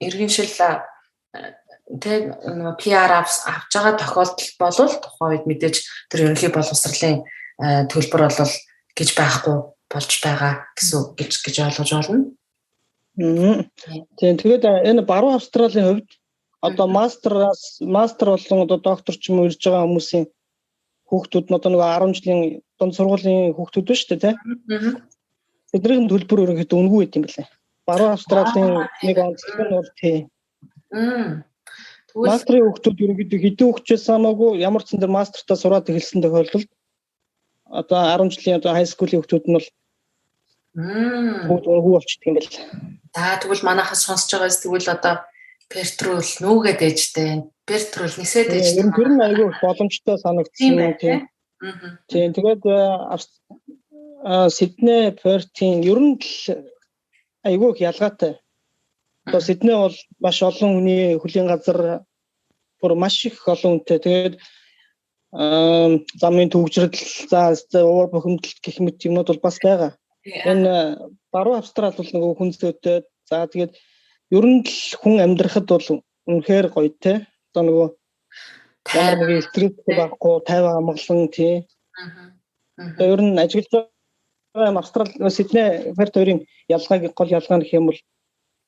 Speaker 1: иргэншил тэг PR авч байгаа тохиолдол бол тухайн үед мэдээж тэр ерөнхий боловсролын төлбөр бол гэж байхгүй болж байгаа гэсэн гэж ойлгож байна.
Speaker 2: Тэгээд энэ баруун Австралийн хувьд одоо мастер болон одоо доктор ч юм уу ирж байгаа хүмүүсийн хүүхдүүд нь одоо нэг 10 жилийн дунд сургуулийн хүүхдүүд ба шүү дээ тийм. Тэдний төлбөр ерөнхийдөө үнэгүй байт юм байна. Баруун Австралийн нэг онцлог нь бол тийм. Мастрын хүүхдүүд ерөнхийдөө хэдэн хүүхдээс хамаагүй ямар ч зэн дээр мастертаа сураад эхэлсэн тохиолдолд одоо 10 жилийн одоо хай скуулийн хүүхдүүд нь бол хүү болчихдөг юм байна.
Speaker 1: За тэгвэл манайхаас сонсож байгаас тэгвэл одоо Пертрул нүүгээд ээжтэй. Пертрул нисээд ээжтэй.
Speaker 2: Тэр нь айгүй боломжтой санагдсан тийм. Тийм тэгээд Сидней Пертийн ер нь айгүй ялгаатай. Одоо Сидней бол маш олон хүний хөлийн газар бүр маш их олон хүнтэй. Тэгээд замын төвчрэл за уур бухимдал гэх мэт юмнууд бол бас байгаа. Энэ баруун Австрал бол нөгөө хүн зүйтэй. За тэгээд ер нь л хүн амьдрахад бол үнэхээр гоё те. Одоо нөгөө ямар нэг стресс байхгүй, тайван амгалан тий. Ер нь ажиглаж байгаа Австрал Сидней Перт хоёрын гол ялгаа гэх юм бол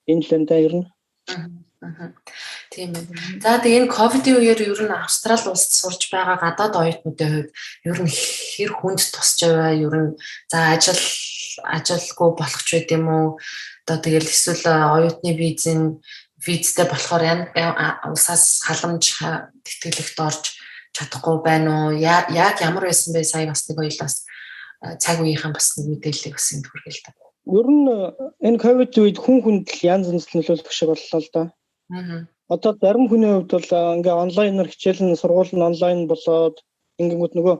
Speaker 2: энэ л энэ ер нь.
Speaker 1: Тийм ээ. За тэгээ энэ ковидын үеэр ер нь Австрали улсад сурж байгаа гадаад оюутнуудын хувьд ер нь хэр хүнд тусч байгаа ер нь за ажилгүй болох ч байд юм уу? Одоо тэгэл эсвэл оюутны визтэй болохоор улсаас халамж тэтгэлэгт орж чадахгүй байна уу? Яг ямар байсан бэ? Сая бас нэг ойлоос цаг үеийнхэн бас нэг мэдээллийг бас энд хүргэл та.
Speaker 2: Ер нь энэ ковид үед хүнд янз янз нөлөөлөх шиг боллоо л да. Одоо зарим хүний хувьд бол ингээ онлайнаар хичээл нь сургууль нь онлайн болоод ингэнгүүт нөгөө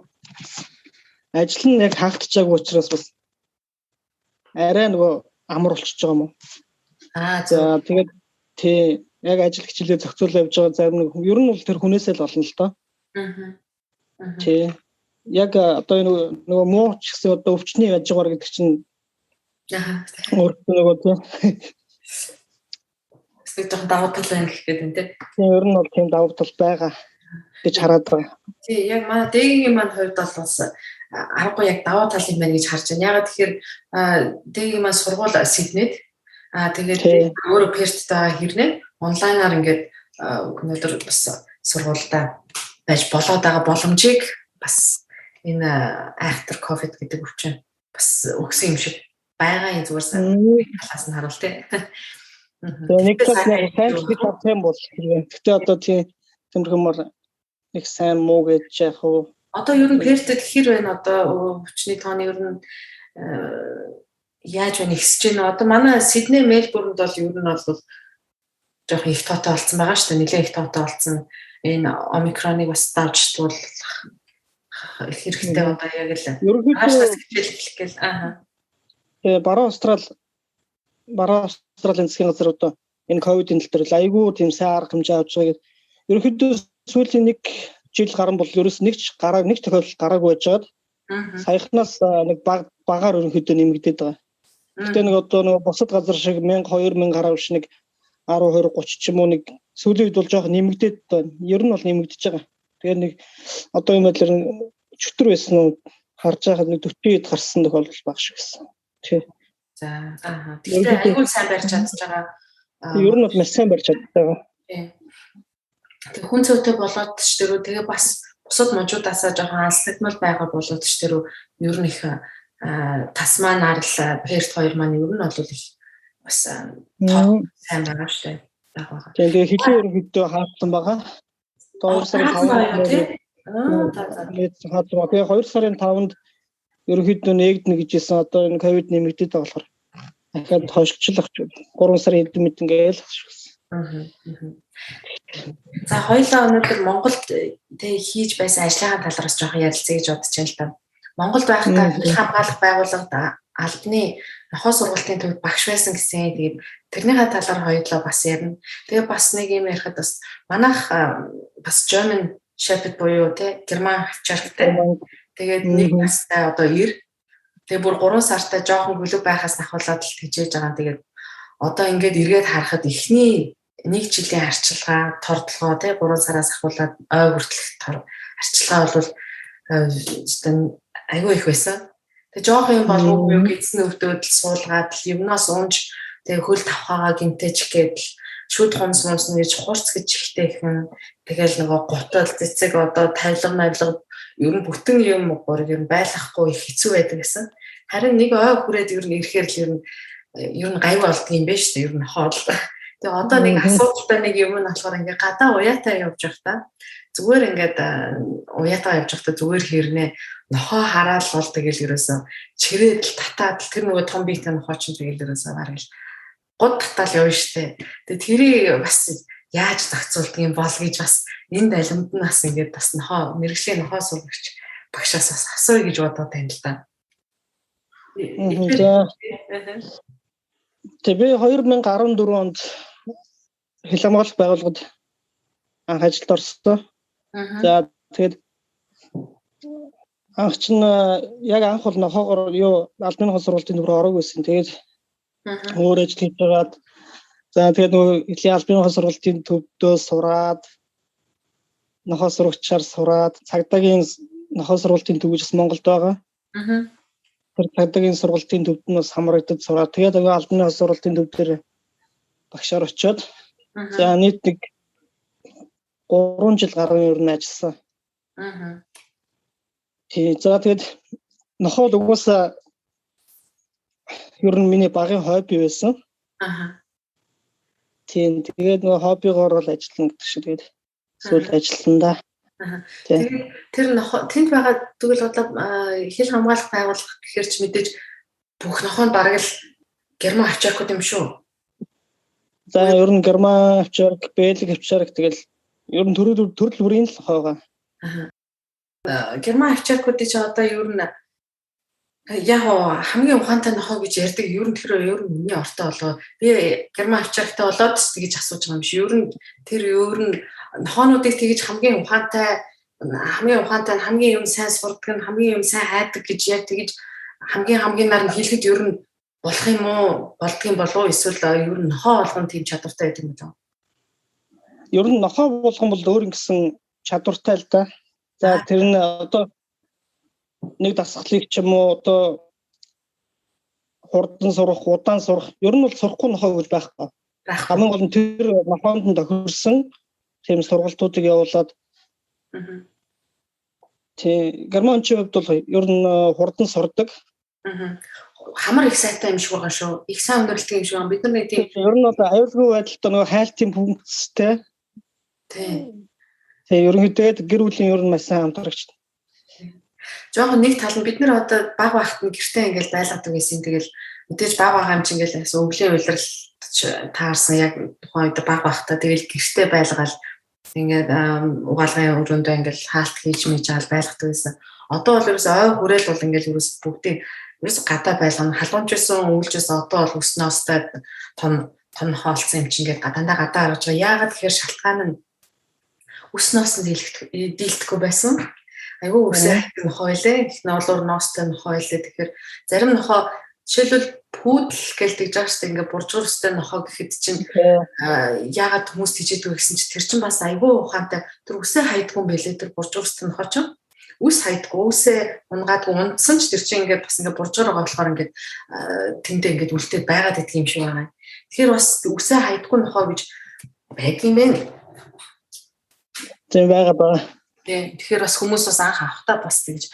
Speaker 2: ажил нь яг хаагдчихаагүй учраас бас арай нөгөө амар болчихж байгаа юм уу? За тэгээд тий яг ажил хичээлээ зохицуулж явж байгаа зарим нэг ер нь бол тэр хүнээсээ л болно л доо. Тий яг одоо нөгөө муу ч гэсэн одоо өвчний яжгаар гэдэг чинь өөрөө нөгөө нэг жоохон давуу тал байна гэх гээд энэ тий. Ер нь бол тийм давуу тал байгаа гэж хараад байгаа.
Speaker 1: Тий яг манай дэгийн маань хувьд бол бас аргагүй яг давуу тал юм байна гэж харж байна. Ягаад тэгэхээр дэгийн маань сургууль Сиднейд тэгээд өөрөө Перттэй хэрнээ онлайнаар ингээд өнөөдөр бас сургуультай байж болоод байгаа боломжийг бас энэ after covid гэдэг өвчин бас өгсөн юм шиг байгаа юм зүгээр талаас нь харуул тий.
Speaker 2: Нэг талаас нь сайн гэж бодох юм бол гэхдээ одоо тиймэрхэмээр нэг сайн муу гэж яах вэ?
Speaker 1: Одоо ер нь Пертэд хэр байна одоо өвчний тооны ер нь яаж вэ ихсэж байна? Одоо манай Сидней Мельбурнд бол ер нь бол жоох их тоотой болсон байгаа шүү дээ. Нэлээд их тоотой болсон. Энэ омикроныг бас давж туулах хэрэгтэй одоо яг л хаашаас хичээл эхлэх гээл
Speaker 2: баруун Австралийн засгийн газар одоо энэ ковидын тал дээр айгүй тийм сайн арга хэмжээ авч байгаа гэдэг. Ерөнхийдөө сүүлийн нэг жил гарсан бол ерөөс нэг тохиолдол гараагүй байж байгаад саяхнаас нэг багаар ерөнхийдөө нэмэгдээд байгаа. Гэтэ нэг одоо нэг бусад газар шиг 1000-2000 гараа биш нэг 10 20 30 ч юм уу нэг сүүлийн үед бол жоох нэмэгдээд байна. Ер нь бол нэмэгдэж байгаа. Тэгээ нэг одоо юм байдлаар чөтөр байсан уу харж байхад нэг 40-д гарсан тохиолдол баг шиг байсан. Тий.
Speaker 1: За тэгэхээр айгүй сайн барьж чадж байгаа.
Speaker 2: Ер нь бол маш сайн барьж чадж байгаа.
Speaker 1: Тий. Тэг хүн цөвтэй болоод ч тэрөө тэгээ бас бусад мужуудаасаа жоохон алслагдмал байгаа болоод ч тэрөө ер нь их Тасман арал Перт хоёр маань ер нь бол их бас сайн байгаа шүү дээ.
Speaker 2: Тэгээ хилийн ерөнхийдөө хаалтсан байгаа. 2 сарын 5-нд тэгээ 2 сарын 5-нд ерөнхийдөө нээгдэнэ гэжсэн одоо энэ ковид нэмэгдээд байгаа болохоор дахиад хойшилчлах 3 сарын эд мэд ингээл
Speaker 1: За хоёулаа өнөөдөр Монголд хийж байсан ажлынхаа талаараас жоохон ярилцъя гэж бодож байна л да. Монголд байхдаа их хамгаалах байгууллагад албаны нохой сургалтын төвд багш байсан гэсэн. Тэгээд тэрнийхээ талаар хоёулаа бас ярина. Тэгээ бас нэг юм ярихад бас манайх бас German Shepherd буюу герман хавчаартай. Тэгээд нэг настай одоо 90. Тэгээ бүр 3 сартай жоохон гөлөг байхаас ахуулаад л тэжээж байгаа. Тэгээд одоо ингээд эргээд харахад эхний 1 жилийн арчилгаа, тордлогоо 3 сараас ахуулаад ой хүртэлх арчилгаа бол айгүй их байсан. Тэгээ жоох юм болов уу гэсэн өвдөд суулгаад юмнаас унж тэгээ хөл тавхаагаа гинтэж гээд шүд хумс гэж хурц гэж ихтэй ихэн тэгэл нөгөө гутал цэцэг одоо тавилга ер нь бүтэн юм гурыг юм байлгахгүй их хэцүү байдаг гэсэн. Харин нэг ой хүрээд ер нь ирэхээр л ер нь гайв болдго юм байна шүү дээ. Ер нь хоол. Тэгээ одоо нэг асуудалтай нэг юм нь болохоор ингээ гадаа уяатаа явж явах та. Зүгээр ингээд уяатаа явж явахдаа зүгээр хэрнээ нохоо хараад бол тэгэл ерөөсөө чирээд л татаад тэр нөгөө том биетэй нохоо чинь тэгэл ерөөсөө бараг л год татаал явна штэ. Тэгээ тэрийг бас яаж зохицуулдаг юм бол гэж бас энд алимд нь бас ингээд бас нохоо мэрэгжлийн нохоо сурагч багшаас бас асууя гэж бодоод байна л да.
Speaker 2: Тэгээ 2014 онд хэл хамгаалах байгууллагад анх ажилд орсон. За тэгээд анх чинь яг анх бол нохоогоор юу албаны нохоо сургуулийн төврөө ороогүй байсан. Тэгээд өөр ажил хийж байгаад за тэгээд нөгөө элийн албаны нохоо сургуулийн төвдөө сураад нохоо сурагчаар сураад цагдаагийн нохоо сургуулийн төв гэж Монголд байгаа. Тэр цагдаагийн сургуулийн төвд нь бас хамрагдад сураад тэгээд нөгөө албаны нохоо сургуулийн төв дээр багшаар очиод за нийт нэг 3 жил гаруй ер нь ажилласан. За тэгээд нохоо угаасаа ер нь миний багын хобби байсан. Тэгээд нөгөө хоббигоор бол ажиллана гэдэг шиг тэгээд сүүл ажиллана да.
Speaker 1: Тэгээд тэр нохоо тэнд байгаа тэгвэл одоо хэл хамгаалах байгууллага гэхэр ч мэдээж бүх нохоо нь бараг л герман авчиркууд юм шүү.
Speaker 2: За ер нь герман авчирк, бэлэг авчирк тэгэл ер нь төрөл бүрийн л нохоо байгаа.
Speaker 1: Герман авчиркуудыг ч одоо ер нь яг хамгийн ухаантай нохоо гэж ярьдаг ер нь тэр ер нь миний ортой болоо би герман авчирктай болоод тэгж асууж байгаа юм шиг ер нь тэр ер нь нохоонуудыг тэгж хамгийн ухаантай хамгийн юм сайн сурдаг нь хамгийн юм сайн хайдаг гэж яг тэгж хамгийн нар нь хэлэхэд ер нь болох юм уу болдго юм болов уу эсвэл ер нь нохоо болгон тийм чадвартай байдаг юм байна.
Speaker 2: Ер нь нохоо болгон бол өөр ингэсэн чадвартай л да. За тэр нь одоо нэг дасгалыг ч юм уу одоо хурдан сурах, удаан сурах ер нь бол сурахгүй нохоо гэж байхгүй. Хамгийн гол нь тэр нохоонд нь тохирсон тийм сургалтуудыг явуулаад тий германчууд хувьд бол ер нь хурдан сурдаг.
Speaker 1: Хамар их сайтай юм шиг байгаа шүү. Их сайн өндөрлөлт юм шиг байгаа. Бид нар нэг тийм
Speaker 2: ер нь бол аюулгүй байдалтай нөгөө хайлтын функцтэй.
Speaker 1: Тий.
Speaker 2: Тэгээ ерөнхийдөө гэр бүлийн ер нь маш сайн хамтрагч.
Speaker 1: Жохон нэг тал нь бид нар одоо баг багт нь гэртээ ингээл байлгадаг байсан. Тэгэл мэдээж баг байгаа юм чинь ингээл өвлийн улирал таарсан яг тухайн үед баг багтаа тэгэл гэртээ байлгаал ингээд угаалгын өрөөндөө ингээл хаалт хийж мэж аал байлгадаг байсан. Одоо бол ерөөс ой хүрээл бол ингээл ерөөс бүгдийг ерөөс гадаа байлгана халуунчсан өвлжсэн одоо бол өснөөстэй том хоолцсон юм чинь ингээд дандаа гадаа гарч байгаа. Яагаад тэгэхээр шалтгаан нь өснөөс нь дийлдэхгүй байсан. Айгүй үсээ нохоо илээ. Их ноолоор ноостой нохоо илээ. Тэгэхээр зарим нохоо жишээлбэл пүүдл гэлдэг жааштай ингээ буржуурстай нохоо гэхэд чинь яагаад хүмүүс тийжээдэг гэсэн чинь тэр чинь бас айгүй ухаантай тэр үсээ хайдгүй юм бэлээ тэр буржуурстай нохоо чинь үс хайдгүй үсээ унгаадгүй унтсан ч тэр чинь ингээ бас ингээ буржуур байгаа болохоор ингээ тэндээ ингээ үлдээд байгаад идэх юм шиг байгаа. Тэгэхээр бас үсээ хайдгүй нохоо гэж байдгийн бэ.
Speaker 2: Тийм байгаа баа.
Speaker 1: Тэгэхээр бас хүмүүс бас анх авахтаа бас тэгж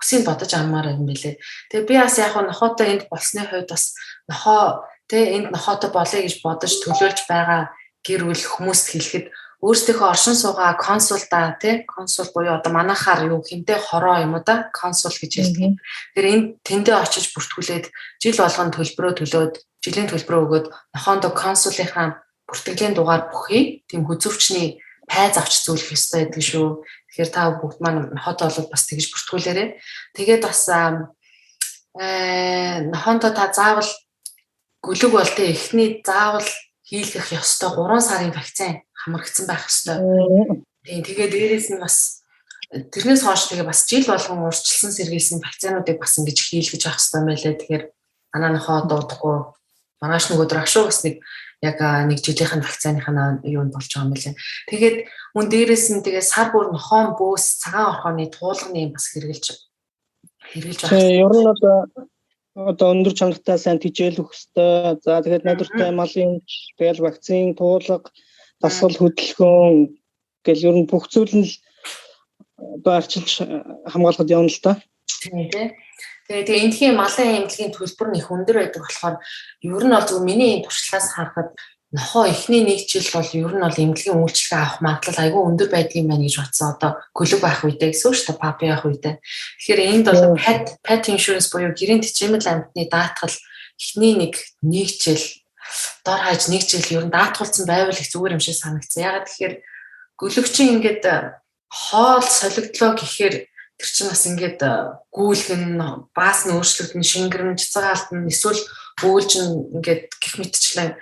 Speaker 1: үсийг бодож аммаар юм билээ. Тэгээ би бас яг нохоотой энд болсны хувьд бас нохоо энд нохоотой болъё гэж бодож төлөөлж байгаа гэр бүл хүмүүст хэлэхэд өөрсдийнхөө оршин суугаа консулда консул буюу одоо манайхаар юу хинтээ хороо юм уу да консул гэж хэлдэг. Тэгэхээр энд тэндээ очиж бүртгүүлээд жил болгон төлбөрөө төлөөд жилийн төлбөрөө өгөөд нохоондоо консулынхаа бүртгэлийн дугаар бүхий тийм хөзөвчний пайз авч зөөлөх ёстой гэдэг шүү. Тэгэхээр та бүгд маань нохоотой бол бас тэгж бүртгүүлээрэй. Тэгээд бас нохоондоо та заавал гөлөг болтой эхний заавал хийлгэх ёстой 3 сарын вакцин хамрагдсан байх ёстой. Тэгээд дээрээс нь бас тэрнээс хойш тэгээ бас жил болгон урьдчилсан сэргийлсэн вакцинуудыг бас ингэж хийлгэж авах ёстой байлээ. Тэгэхээр манай нохоо дуудахгүй маргааш нөгөөдөр агшуу бас яг нэг жилийнхэн вакциныхаа юунд болж байгаа юм билээ. Тэгээд мөн дээрээс нь тэгээ сар бүр нохоон бөөс цагаан орхооны туулганы бас хэрэгжилж байгаа.
Speaker 2: Ер нь одоо өндөр чанартай сайн тижээлөх хэвээр. За тэгээд найдвартай малын тэгэл вакцин, туулга, дасгал хөдөлгөөн гэл ер нь бүх зүйл нь одоо арчилж хамгаалахад явна л та.
Speaker 1: Тийм тий. Тэгээ эндхийн малын эмнэлгийн төлбөр нь их өндөр байдаг болохоор ер нь бол зөв миний туршлагаас харахад нохоо эхний нэг жил бол ер нь бол эмнэлгийн үйлчлэгээ авах магадлал айгүй өндөр байдгийн байна гэж батсан. Одоо клуб байх үедээ гэсэн үг шүү дээ, пап байх үедээ. Тэгэхээр энд бол pet insurance буюу гэрийн тэжээмэл амьтны даатгал эхний нэг жил дор хаяж нэг жил ер нь даатгуулсан байвал их зүгээр юм шиг санагдсан. Ягаад тэгэхээр гөлөгчин ингээд хоол солигдлоо гэхээр тэр чинь бас ингээд гүйлгэн баас нь өөрчлөгдөн шингэрэн цэцгаалтан эсвэл өөлж ингээд гих мэтчлэн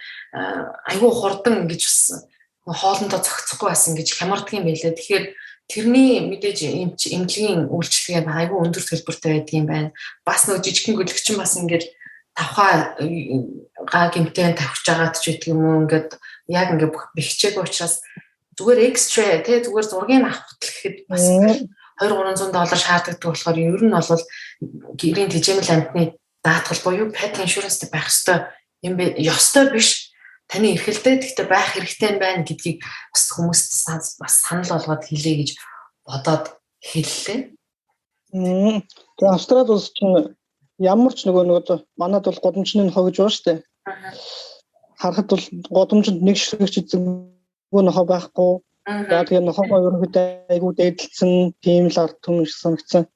Speaker 1: айгүй хурдан ингэж бас хоолндоо зохицохгүй бас ингэж хямарддаг юм байлээ. Тэгэхээр тэрний мэдээж эмнэлгийн үйлчлэгээ айгүй өндөр төлбөртэй байдаг юм байна. Бас нэг жижигхэн гөлөгчин бас ингээд тавхаа гэмтэн тавьж байгаад ч гэдэг юм уу ингээд яг ингээд бэхжээг учраас зүгээр экстра тий зүгээр зургийг авах гэхэд бас $200-300 шаарддаг болохоор ер нь бол гэрийн тэжээмэл амьтны даатгал буюу pet insurance байх ёстой юм бэ. Ёстой биш. Таны эрхэлтэй гэхдээ байх хэрэгтэй байна гэдгийг бас хүмүүст бас санал болгоод хэлье гэж бодоод хэллээ.
Speaker 2: Тэгээ Австрали улс чинь ямар ч нөгөө манад бол годомчны нохоо гэж байна шүү дээ. Харахад бол годомчонд нэг ширхэгч эзэмгүй нохоо байхгүй. За тэгээ нохоогоо ерөнхийдөө айгүй дээдлсэн тийм л ард түмэн шиг санагдсан.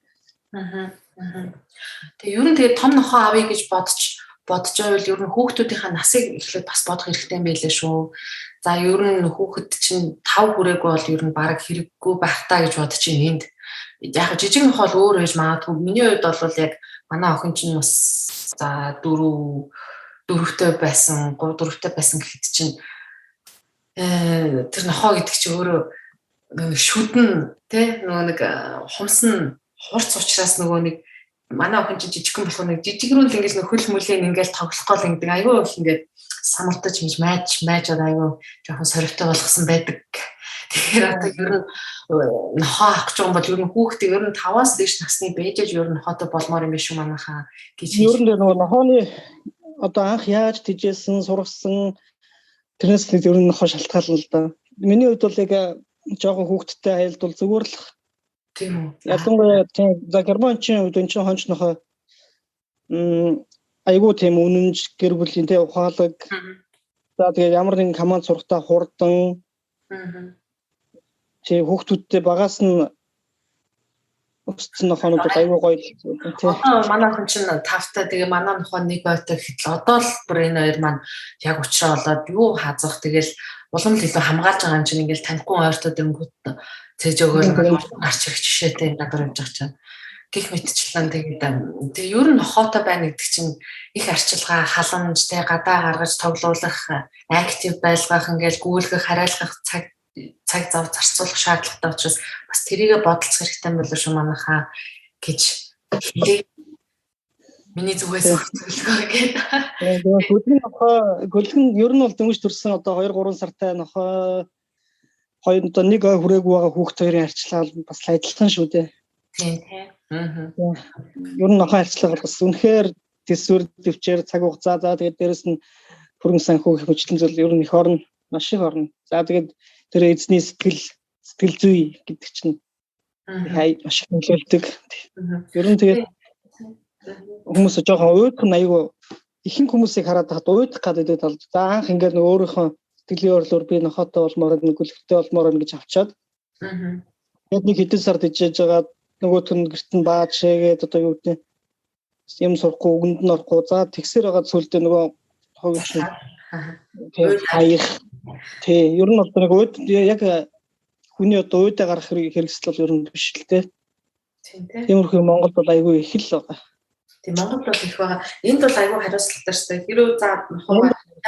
Speaker 1: Тэгээ ер нь тэгээ том нохоо авъя гэж бодож байвал ер нь хүүхдүүдийнхээ насыг эхлээд бас бодох хэрэгтэй юм байлээ шүү. За ер нь хүүхэд чинь 5 хүрээгүй бол ер нь баг хэрэггүй байх таа гэж бодож байна энд. Яг жижиг нохоо л өөр байж магадгүй. Миний хувьд бол яг манай охин чинь бас за 4-4-тэй байсан гэхэд чинь тэр нохоо гэдэг чинь өөрөө шүдэн тий нөгөө нэг хумсан хурц учраас нөгөө нэг манай охин чинь жижигхэн болох нэг жижигрүүл ингээл хөл мөлийн ингээл тоглох гол ингэдэг айгүй их ингээд самартаж хийж майжаад айгүй жоохон соривтой болгосон байдаг. Тэгэхээр одоо ер нь нохоо авах гэж байгаа бол ер нь хүүхдээ ер нь 5-аас дээш насны бэжэж ер нь нохоотой болмоор юм биш үү манайхаа гэж
Speaker 2: ер нь нөгөө нохооны одоо анх яаж тижээсэн сургасан тэрнээс л ер нь нохоо шалтгаална л да. Миний хувьд бол яг жоохон хүүхдтэй айлд бол зүгээр л
Speaker 1: тийм үү.
Speaker 2: Ялангуяа за германчин үед энэ хонч нохоо айгуу тийм үнэнж гэр бүлийн тэ ухаалаг. За тэгээ ямар нэгэн команд сурахтаа хурдан. Тэг хүүхдүүдтэй багаас нь өссөн нохоонууд айгуу гоё тийм.
Speaker 1: Одоо манай охин чинь 5-та тэгээ манай нохоо 1 ойтой гэхэл одоо л бүр энэ хоёр маань яг уучраа болоод юу хазах тэгэл улам л илүү хамгаалж байгаа юм чинь ингээл танихгүй ойртоо дэнгүүт цэжөөгөө гарч ирэх жишээтэй гадар явж байгаа чинь гих мэтчлэн тэгээ ер нь нохоотой байна гэдэг чинь их арчилгаа халамж тэ гадаа гаргаж тоглоулах актив байлгах ингээл гүйлгэх хараалгах цаг зав зарцуулах шаардлагатай учраас бас тэрийгэ бодолцох хэрэгтэй байлаа шүү манайхаа гэж хэлээ. Миний зүгээс зөвлөгөө гэдэг.
Speaker 2: Гөлгөн ер нь бол дөнгөж төрсэн одоо 2-3 сартай нохоо хоёр одоо нэг ой хүрээгүй байгаа хүүхд хоёрын арчилгаа бас адилхан шүү дээ.
Speaker 1: Тийм тийм.
Speaker 2: Ер нь нохоо арчилгаа бас үнэхээр төсвөр төвчээр цаг хугацаа за тэгээд дээрэс нь хөрөнгө санхүү их хөчлөн зүйл ер нь их орно, маш их орно. За тэгээд тэр эзний сэтгэл зүй гэдэг чинь маш их нөлөөлдөг. Ер нь тэгээд хүмүүс жоохон уйдах аюу ихэнх хүмүүсийг хараад хаад уйдах гэдэг талд. За анх ингээд нөгөө өөрийнхөө сэтгэлийн өрлөөр би нохоотой болмоор нэг гүлхтэй болмоор гэж авчаад. Тэгээд нэг хэдэн сард ижиж байгаа нөгөөх нь гэрт нь баад шээгээд одоо юу гэдэг юм сурахгүй өгөнд нь орохгүй. За тэгсэр байгаа зүйлдээ нөгөө хогч хаяг тий ер нь бол нэг уйд яг хүний одоо уйдаа гарах хэрэгсэл бол ер нь биш л дээ. Тиймэрхүү Монголд бол айгүй их л байгаа.
Speaker 1: Тийм Монголд бол их байгаа. Энд бол айгүй хариуцлагатай шүү дээ. Хэрвээ за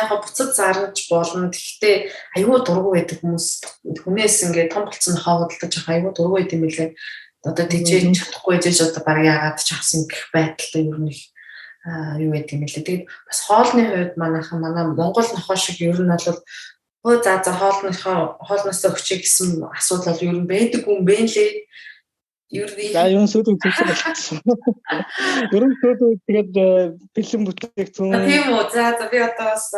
Speaker 1: яг буцаж зарж болно. Гэхдээ айгүй дургу байдаг хүмүүс хүнээс ингээд том болцсон хавуудалж авах айгүй дургу байд юм билээ. Одоо тийж чадахгүй жиж одоо баг яагаад ч авсан гэх байдалтай ер нь их юу байд юм билээ. Тэгээд бас хоолны хувьд манай Монгол нохоо шиг ер нь бол за хоолноос өгчэй гэсэн асуудал ер нь байдаг юм бэ лээ.
Speaker 2: За юу сүйдээ үзсэн. Ер нь сүйдээ тэгээд бэлэн бүтээгдэхүүн.
Speaker 1: Тийм үү. За би одоо бас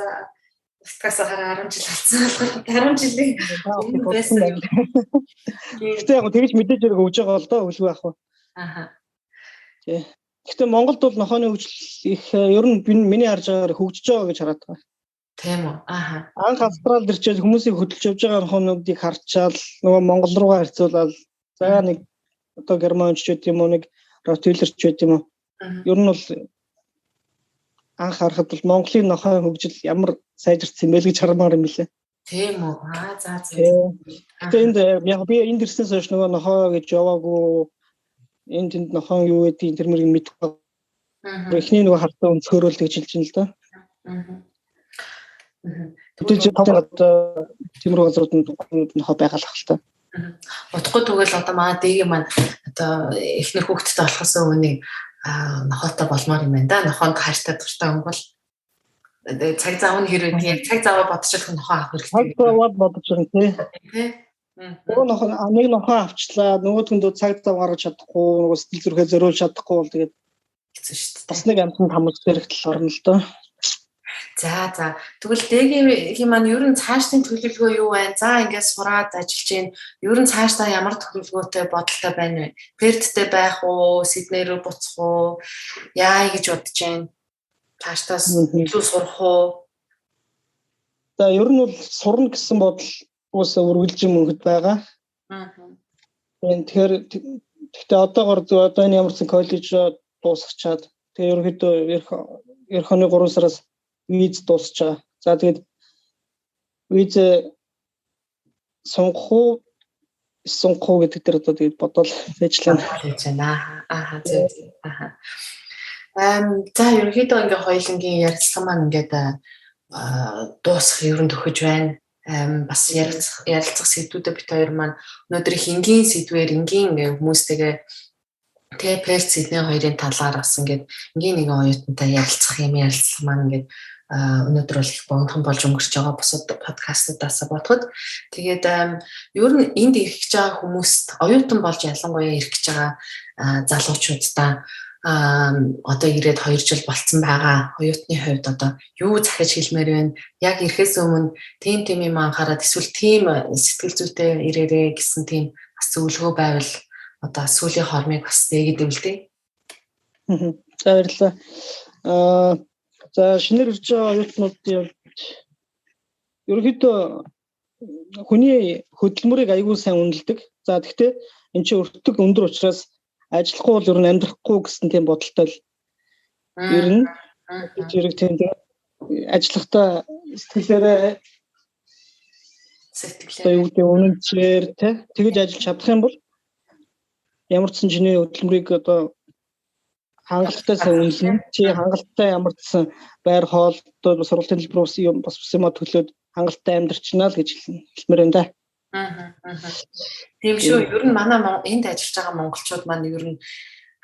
Speaker 1: подкастаа хараа 10 жил болсон. 10 жилийн өмнө байсан.
Speaker 2: Гэтэ яг тэгж мэдээж хэрэг өгж байгаа л доо хөлгүй ах.
Speaker 1: Аха.
Speaker 2: Тий. Гэтэ Монголд бол нохооны хөгжил их ер нь миний харж байгаагаар хөгжиж байгаа гэж хараад байгаа.
Speaker 1: Тийм үү. Ааха.
Speaker 2: Анх Австралид ирчээд хүмүүсийг хөдөлж явж байгаа нөхөдийг харчаал нөгөө Монгол руугаа харьцуулаад за нэг одоо германч ч гэдэг юм уу нэг ротвейлерч гэдэг юм уу. Ер нь бол анх харахад бол Монголын нохой хөгжил ямар сайжирсан юм бэ гэж хармаар юм лээ.
Speaker 1: Тийм үү. За.
Speaker 2: Гэтэ энд яг би энд ирснээс хойш нөгөө нохой гэж яваагүй энд нохой юу гэдгийг тэр мөрийг мэдэхгүй. Эхний нөгөө хартаа өнцгөрөөл гэж хэлж байна л да. Тэгвэл тиймэр газрууд нохой байгалах л та.
Speaker 1: Утгагүй тэгвэл одоо манай дэгийн маань одоо эхнэр хүүхэдтэй болохоос өмнө нохойтой болмоор юм байна да. Нохоонд хайртай дуртай өнгөл цаг зав нь хэрэг яг цаг заваа бодчих нохоо авах хэрэгтэй.
Speaker 2: Цаг заваа бодож байгаа тий. Нөгөө нохоо нэг нохоо авчлаа. Нөгөөдгөндөө цаг зав гаргаж чадахгүй, нөгөө сэтгэл зүрхээ зориулж чадахгүй бол тэгээд
Speaker 1: хэцүү шүү дээ.
Speaker 2: Бас нэг амтнд хамж хэрэгтэй орно л доо.
Speaker 1: За. Тэгвэл дэгийн маань ер нь цаашдын төлөвлөгөө юу байна? За ингээд сураад ажиллаж гин. Ер нь цаашдаа ямар төлөвлөгөөтэй бодолтой байна вэ? Перттэй байх уу? Сидней рүү буцах уу? Яа гэж бодож байна? Цаашдаас илүү сурах уу?
Speaker 2: За ер нь бол сурна гэсэн бодол уусаа үргэлжлэн мөнгөд байгаа. Тэгэхээр гэхдээ одоогор одоо энэ ямар ч коллеж дуусгачаад тэгээ ерөнхийдөө эх оны 3 сараас виз дуусч байгаа. За тэгээд виз сонгох уу гэдэг дээр одоо тэгээд бодвол ажиллана. За
Speaker 1: ерөнхийдөө ингээ хоёулангийн ярилцлага маань ингээд дуусах ер нь төхөж байна. Бас ярилцах сэдвүүдэд бит хоёр маань өнөөдөр их энгийн сэдвээр энгийн хүмүүстэйгээ тэгээ Перт Сидней хоёрын талаар бас ингээд энгийн нэгэн оюутантай ярилцах ярилцлага маань ингээд өнөөдөр бол их богинохон болж өнгөрч байгаа бусад подкастуудаас бодоход тэгээд ер нь энд ирэх гэж байгаа хүмүүст оюутан болж ялангуяа ирэх гэж байгаа залуучуудаа одоо ирээд 2 жил болцсон байгаа оюутны хувьд одоо юу захиж хэлмээр байна? Яг ирэхээс өмнө тийм юм анхаарад эсвэл тийм сэтгэл зүйтэй ирээрээ гэсэн тийм бас зөвлөгөө байвал одоо сүүлийн хормыг бас дээгээд өвлдөө. За баярлалаа.
Speaker 2: За шинээр ирж байгаа оюутнуудын ерөнхийдөө хүний хөдөлмөрийг аягүй сайн үнэлдэг. За тэгвэл эн чинь өртөг өндөр учраас ажиллахгүй бол ер нь амьдрахгүй гэсэн тийм бодолтой л ер нь зэрэг тийм ажиллахтаа сэтгэлээрээ үнэнчээр тэгэж ажиллаж чадах юм бол ямар ч чиний хөдөлмөрийг одоо хангалттай сайн үнэлнэ. Чи хангалттай ямар ч байр хоол одоо сургуулийн төлбөр бас юм төлөөд хангалттай амьдрчнаа л гэж хэлмээр байна да.
Speaker 1: Тийм шүү. Ер нь манай энд ажиллаж байгаа монголчууд маань ер нь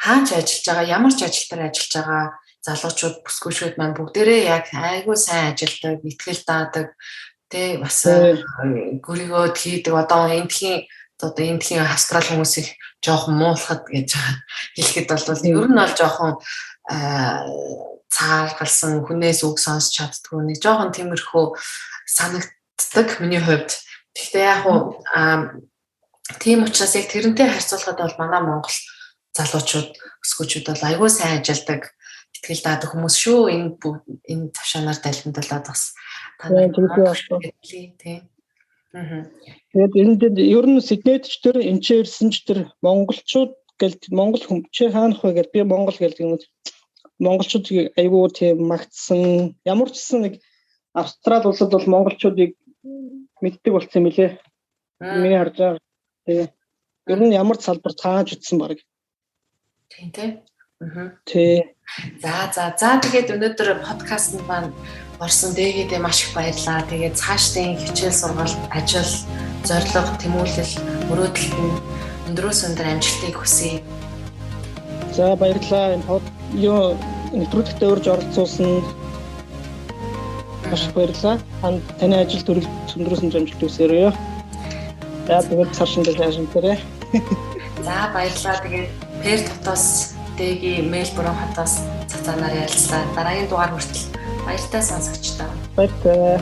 Speaker 1: хаач ажиллаж байгаа, ямар ч ажилтаар ажиллаж байгаа залуучууд, бүсгүйчүүд маань бүгдээрээ яг айгүй сайн ажилдаг, итгэл даадаг, тэ бас гөригөө хийдэг. Одоо эндхийн Австрали хүмүүсийг жоохон муулахад гэж хэлэхэд бол ер нь бол жоохон цааргалсан хүнээс үг сонсч чаддгүй нэг жоохон тиймэрхүү санагддаг миний хувьд. Гэхдээ яг уу тийм учраас яг тэрнтэй харьцуулахад бол манай Монгол залуучууд, өсгөөчүүд бол аягүй сайн ажилдаг, итгэл даадаг хүмүүс шүү. Энэ тавшаанаар дайлгамдуулаад бас
Speaker 2: тэгээд ер нь Сиднейд ч тэр энэ ч ирсэн ч тэр монголчууд гэл монгол хүн чи хаанах вэ гэж би монгол гэдэг юм. Монголчууд аягүй тийм магтсан ямар ч нэг Австрали улсад бол монголчуудыг мэддэг болсон юм лээ. Миний харж байгаа. Тэгээ ер нь ямар ч салбар цааж утсан баг.
Speaker 1: Тийм тий.
Speaker 2: Тий.
Speaker 1: За тэгээд өнөөдөр подкастт маань орсон дээгээдээ маш их баярлалаа. Тэгээд цаашдын хичээл сургалт, ажил, зорилго, тэмүүлэл, мөрөөдөлд нь өндрөөс өндөр амжилтыг хүсье.
Speaker 2: За баярлалаа. Нэвтрүүлэгтээ урьж оролцуулсан маш их баярлалаа. Таны ажил төрөлд өндрөөс өндөр амжилт хүсье. За тэгээд цаашдаа яашинтарэ.
Speaker 1: За баярлалаа. Тэгээд Перт хотоос дэгийн Мельбурн хотоос цацаанаар ярилцлаа. Дараагийн дугаар хүртэл баяртай сонсогчдоо.
Speaker 2: Баярлалаа.